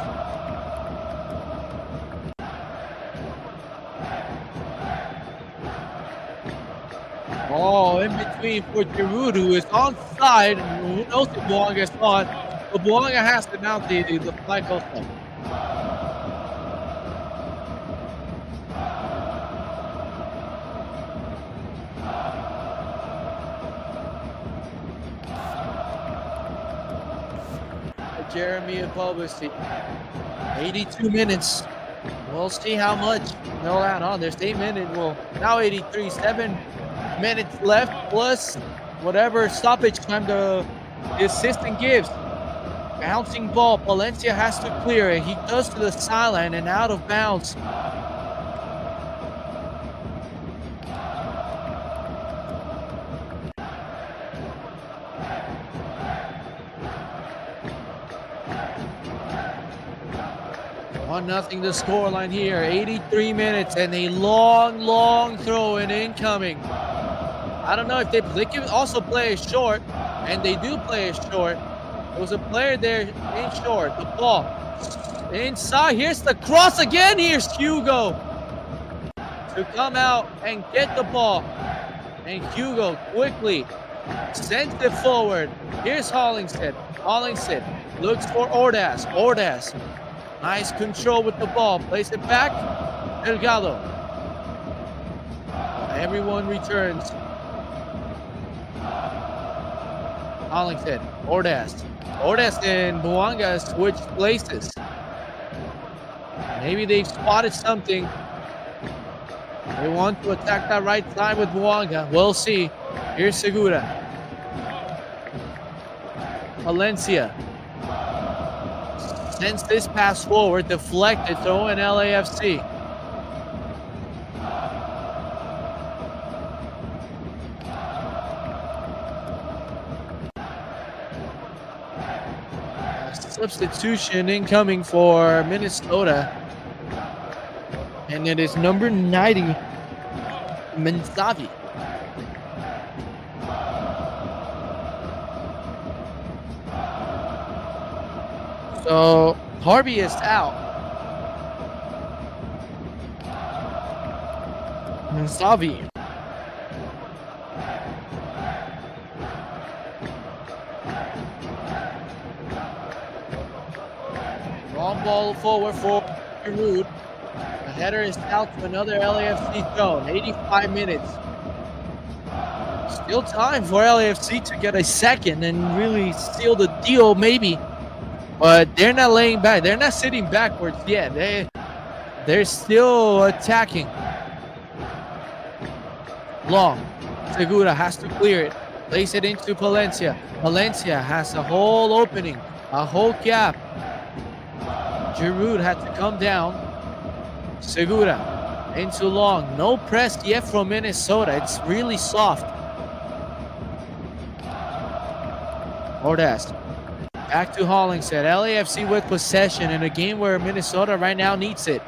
Oh, in between for Giroud, who is onside. Who knows if Buanga is on. But Buanga has to mount the flag also. Jeremy and Bobasi. 82 minutes. We'll see how much they'll add on. There's 8 minutes. Well, now 83. 7 minutes left plus whatever stoppage time the assistant gives. Bouncing ball. Valencia has to clear it. He does to the sideline and out of bounds. Nothing the scoreline here. 83 minutes and a long throw and incoming. I don't know if they can also play it short, and they do play it short. There was a player there in short. The ball inside. Here's the cross again. Here's Hugo to come out and get the ball. And Hugo quickly sends it forward. Here's Hollingshead. Hollingshead looks for Ordaz. Ordaz. Nice control with the ball. Plays it back. Delgado. Everyone returns. Hollingshead. Ordaz. Ordaz and Buanga switched places. Maybe they've spotted something. They want to attack that right side with Buanga. We'll see. Here's Segura. Valencia. Sends this pass forward, deflected, throw in LAFC. Substitution incoming for Minnesota. And it is number 90, Mensavi. So Harvey is out. Mensavi. Long ball forward for Giroud. The header is out to another LAFC zone. 85 minutes. Still time for LAFC to get a second and really seal the deal, maybe. But they're not laying back. They're not sitting backwards yet. They're still attacking. Long. Segura has to clear it. Place it into Palencia. Palencia has a whole opening, a whole gap. Giroud had to come down. Segura into Long. No press yet from Minnesota. It's really soft. Ordaz. Back to Hollingshead. LAFC with possession in a game where Minnesota right now needs it.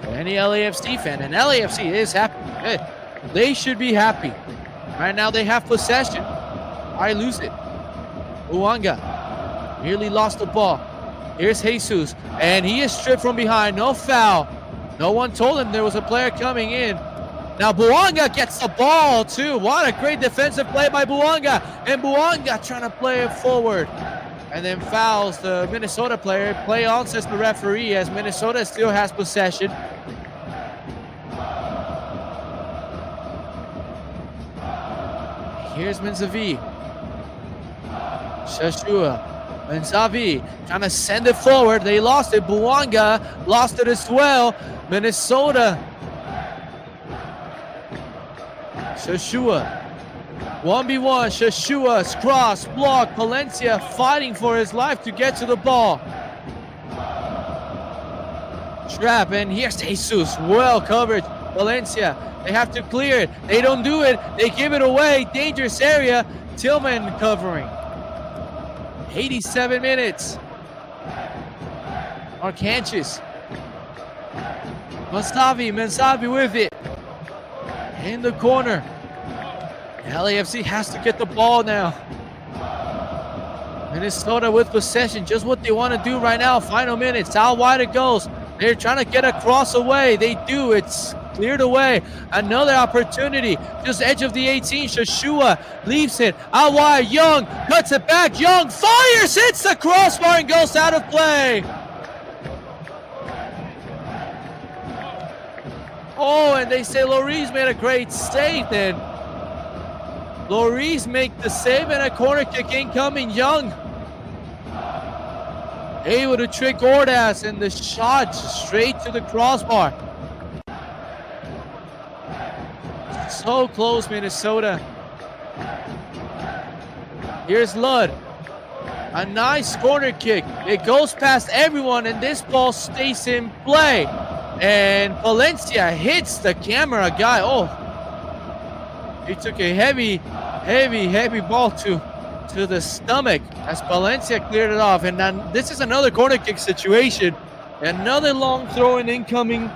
Any LAFC fan, and LAFC is happy. Hey, they should be happy. Right now they have possession. I lose it. Buanga nearly lost the ball. Here's Jesus, and he is stripped from behind. No foul. No one told him there was a player coming in. Now Buanga gets the ball too. What a great defensive play by Buanga. And Buanga trying to play it forward. And then fouls the Minnesota player. Play on, says the referee, as Minnesota still has possession. Here's Mensavi. Shashua. Mensavi trying to send it forward. They lost it. Buanga lost it as well. Minnesota. Shashua. 1v1. Shashua's cross, block. Palencia fighting for his life to get to the ball. Trap, and here's Jesus. Well covered. Palencia. They have to clear it. They don't do it. They give it away. Dangerous area. Tillman covering. 87 minutes. Arcanches. Mensavi with it. In the corner. LAFC has to get the ball now. Minnesota with possession. Just what they want to do right now. Final minutes. How wide it goes. They're trying to get a cross away. They do. It's cleared away. Another opportunity. Just edge of the 18. Shashua leaves it. Out wide. Young cuts it back. Young fires. Hits the crossbar and goes out of play. Oh, and they say Lloris made a great save then. Lloris make the save and a corner kick incoming. Young able to trick Ordaz, and the shot straight to the crossbar. So close, Minnesota. Here's Ludd. A nice corner kick. It goes past everyone, and this ball stays in play. And Palencia hits the camera guy. Oh, he took a heavy ball to the stomach as Palencia cleared it off. And then this is another corner kick situation. Another long throw in incoming.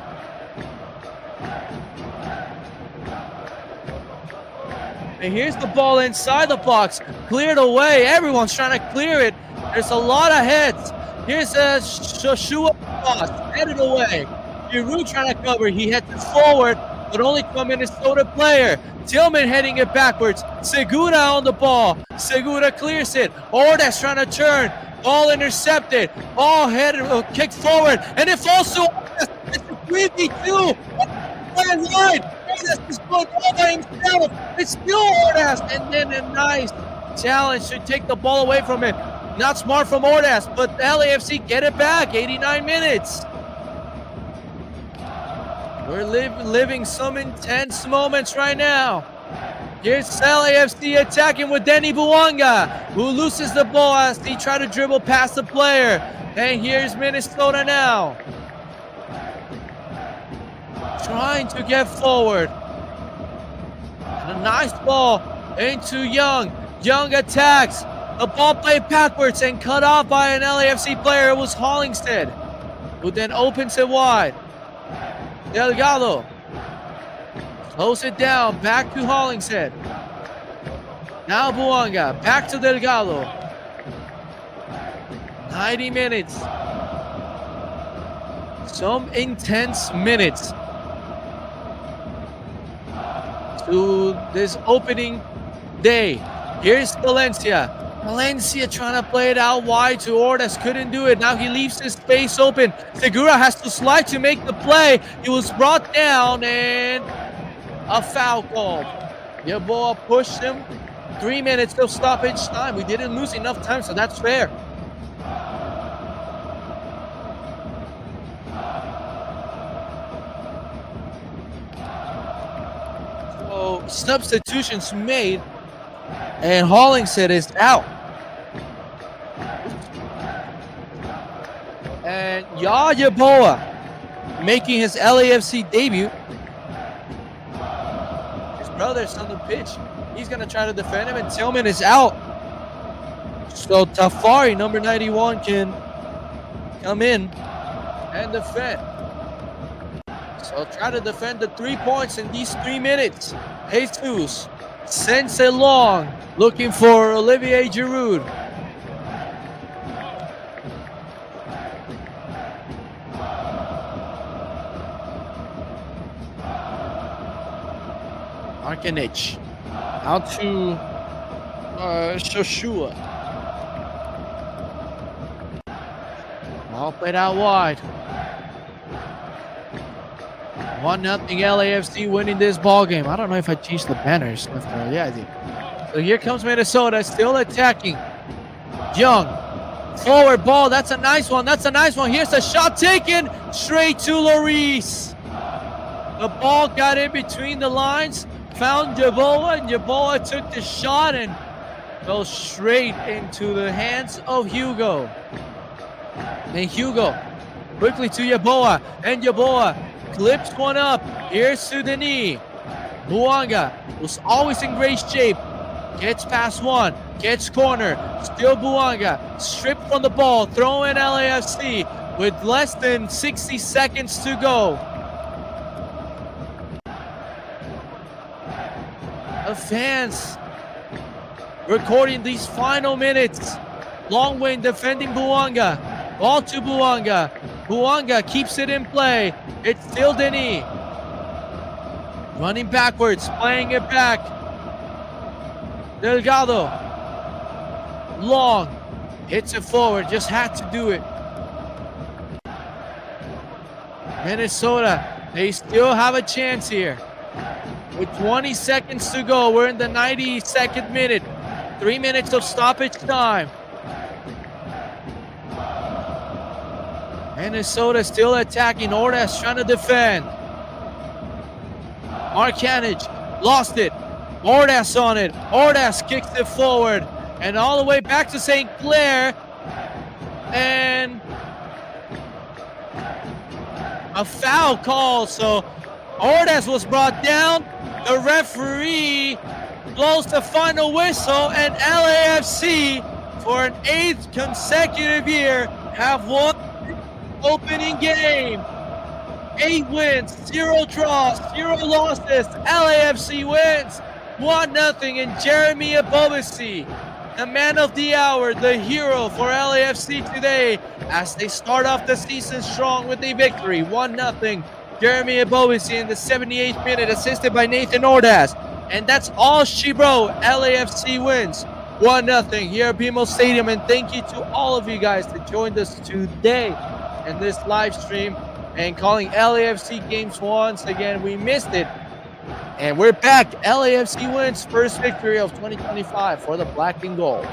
And here's the ball inside the box. Cleared away. Everyone's trying to clear it. There's a lot of heads. Here's a Joshua cross. Headed away. Giroud trying to cover. He heads it forward, but only to a Minnesota player. Tillman heading it backwards. Segura on the ball. Segura clears it. Ordaz trying to turn. Ball intercepted. Ball headed, kicked forward, and it falls to Ordaz. It's a 3v2. Ordaz is going all by himself. It's still Ordaz, and then a nice challenge to take the ball away from him. Not smart from Ordaz, but the LAFC get it back. 89 minutes. We're living some intense moments right now. Here's LAFC attacking with Denny Buanga, who loses the ball as he tries to dribble past the player. And here's Minnesota now, trying to get forward. And a nice ball into Young. Young attacks. The ball played backwards and cut off by an LAFC player. It was Hollingshead, who then opens it wide. Delgado close it down, back to Hollingshead. Now Buanga, back to Delgado. 90 minutes. Some intense minutes to this opening day. Here's Valencia. Valencia trying to play it out wide to Ordaz. Couldn't do it. Now he leaves his space open. Segura has to slide to make the play. He was brought down and a foul called. Yeboah pushed him. 3 minutes of stoppage time. We didn't lose enough time, so that's fair. So substitutions made, and Hollingshead is out. And Yeboah making his LAFC debut. His brother's on the pitch. He's going to try to defend him, and Tillman is out. So Tafari, number 91, can come in and defend. So try to defend the 3 points in these 3 minutes. Jesus sends it long, looking for Olivier Giroud. Arkanich out to Shoshua. Ball played out wide. 1-0 LAFC winning this ball game. I don't know if I changed the banners. Yeah, I did. So here comes Minnesota, still attacking. Young, forward ball. That's a nice one. That's a nice one. Here's a shot taken straight to Lloris. The ball got in between the lines, found Yeboah, and Yeboah took the shot and fell straight into the hands of Hugo. And Hugo quickly to Yeboah, and Yeboah clips one up. Here's to Denis. Buanga was always in great shape. Gets past one, gets corner. Still Buanga, stripped from the ball, throwing LAFC with less than 60 seconds to go. The fans recording these final minutes. Longwin defending Buanga. Ball to Buanga. Buanga keeps it in play. It's still Denis. Running backwards, playing it back. Delgado. Long. Hits it forward, just had to do it. Minnesota, they still have a chance here. With 20 seconds to go, we're in the 92nd minute. 3 minutes of stoppage time. Minnesota still attacking. Ordaz trying to defend. Markanich lost it. Ordaz on it. Ordaz kicks it forward. And all the way back to St. Clair. And a foul call. So Ordaz was brought down. The referee blows the final whistle. And LAFC, for an 8th consecutive year, have won opening game. 8 wins, 0 draws, 0 losses. LAFC wins 1-0. And Jeremy Ebobisse, the man of the hour, the hero for LAFC today, as they start off the season strong with a victory. 1-0. Jeremy Ebobisse in the 78th minute, assisted by Nathan Ordaz. And that's all she wrote. LAFC wins 1-0 here at BMO Stadium. And thank you to all of you guys that joined us today in this live stream and calling LAFC games once again. We missed it, and we're back. LAFC wins first victory of 2025 for the Black and Gold.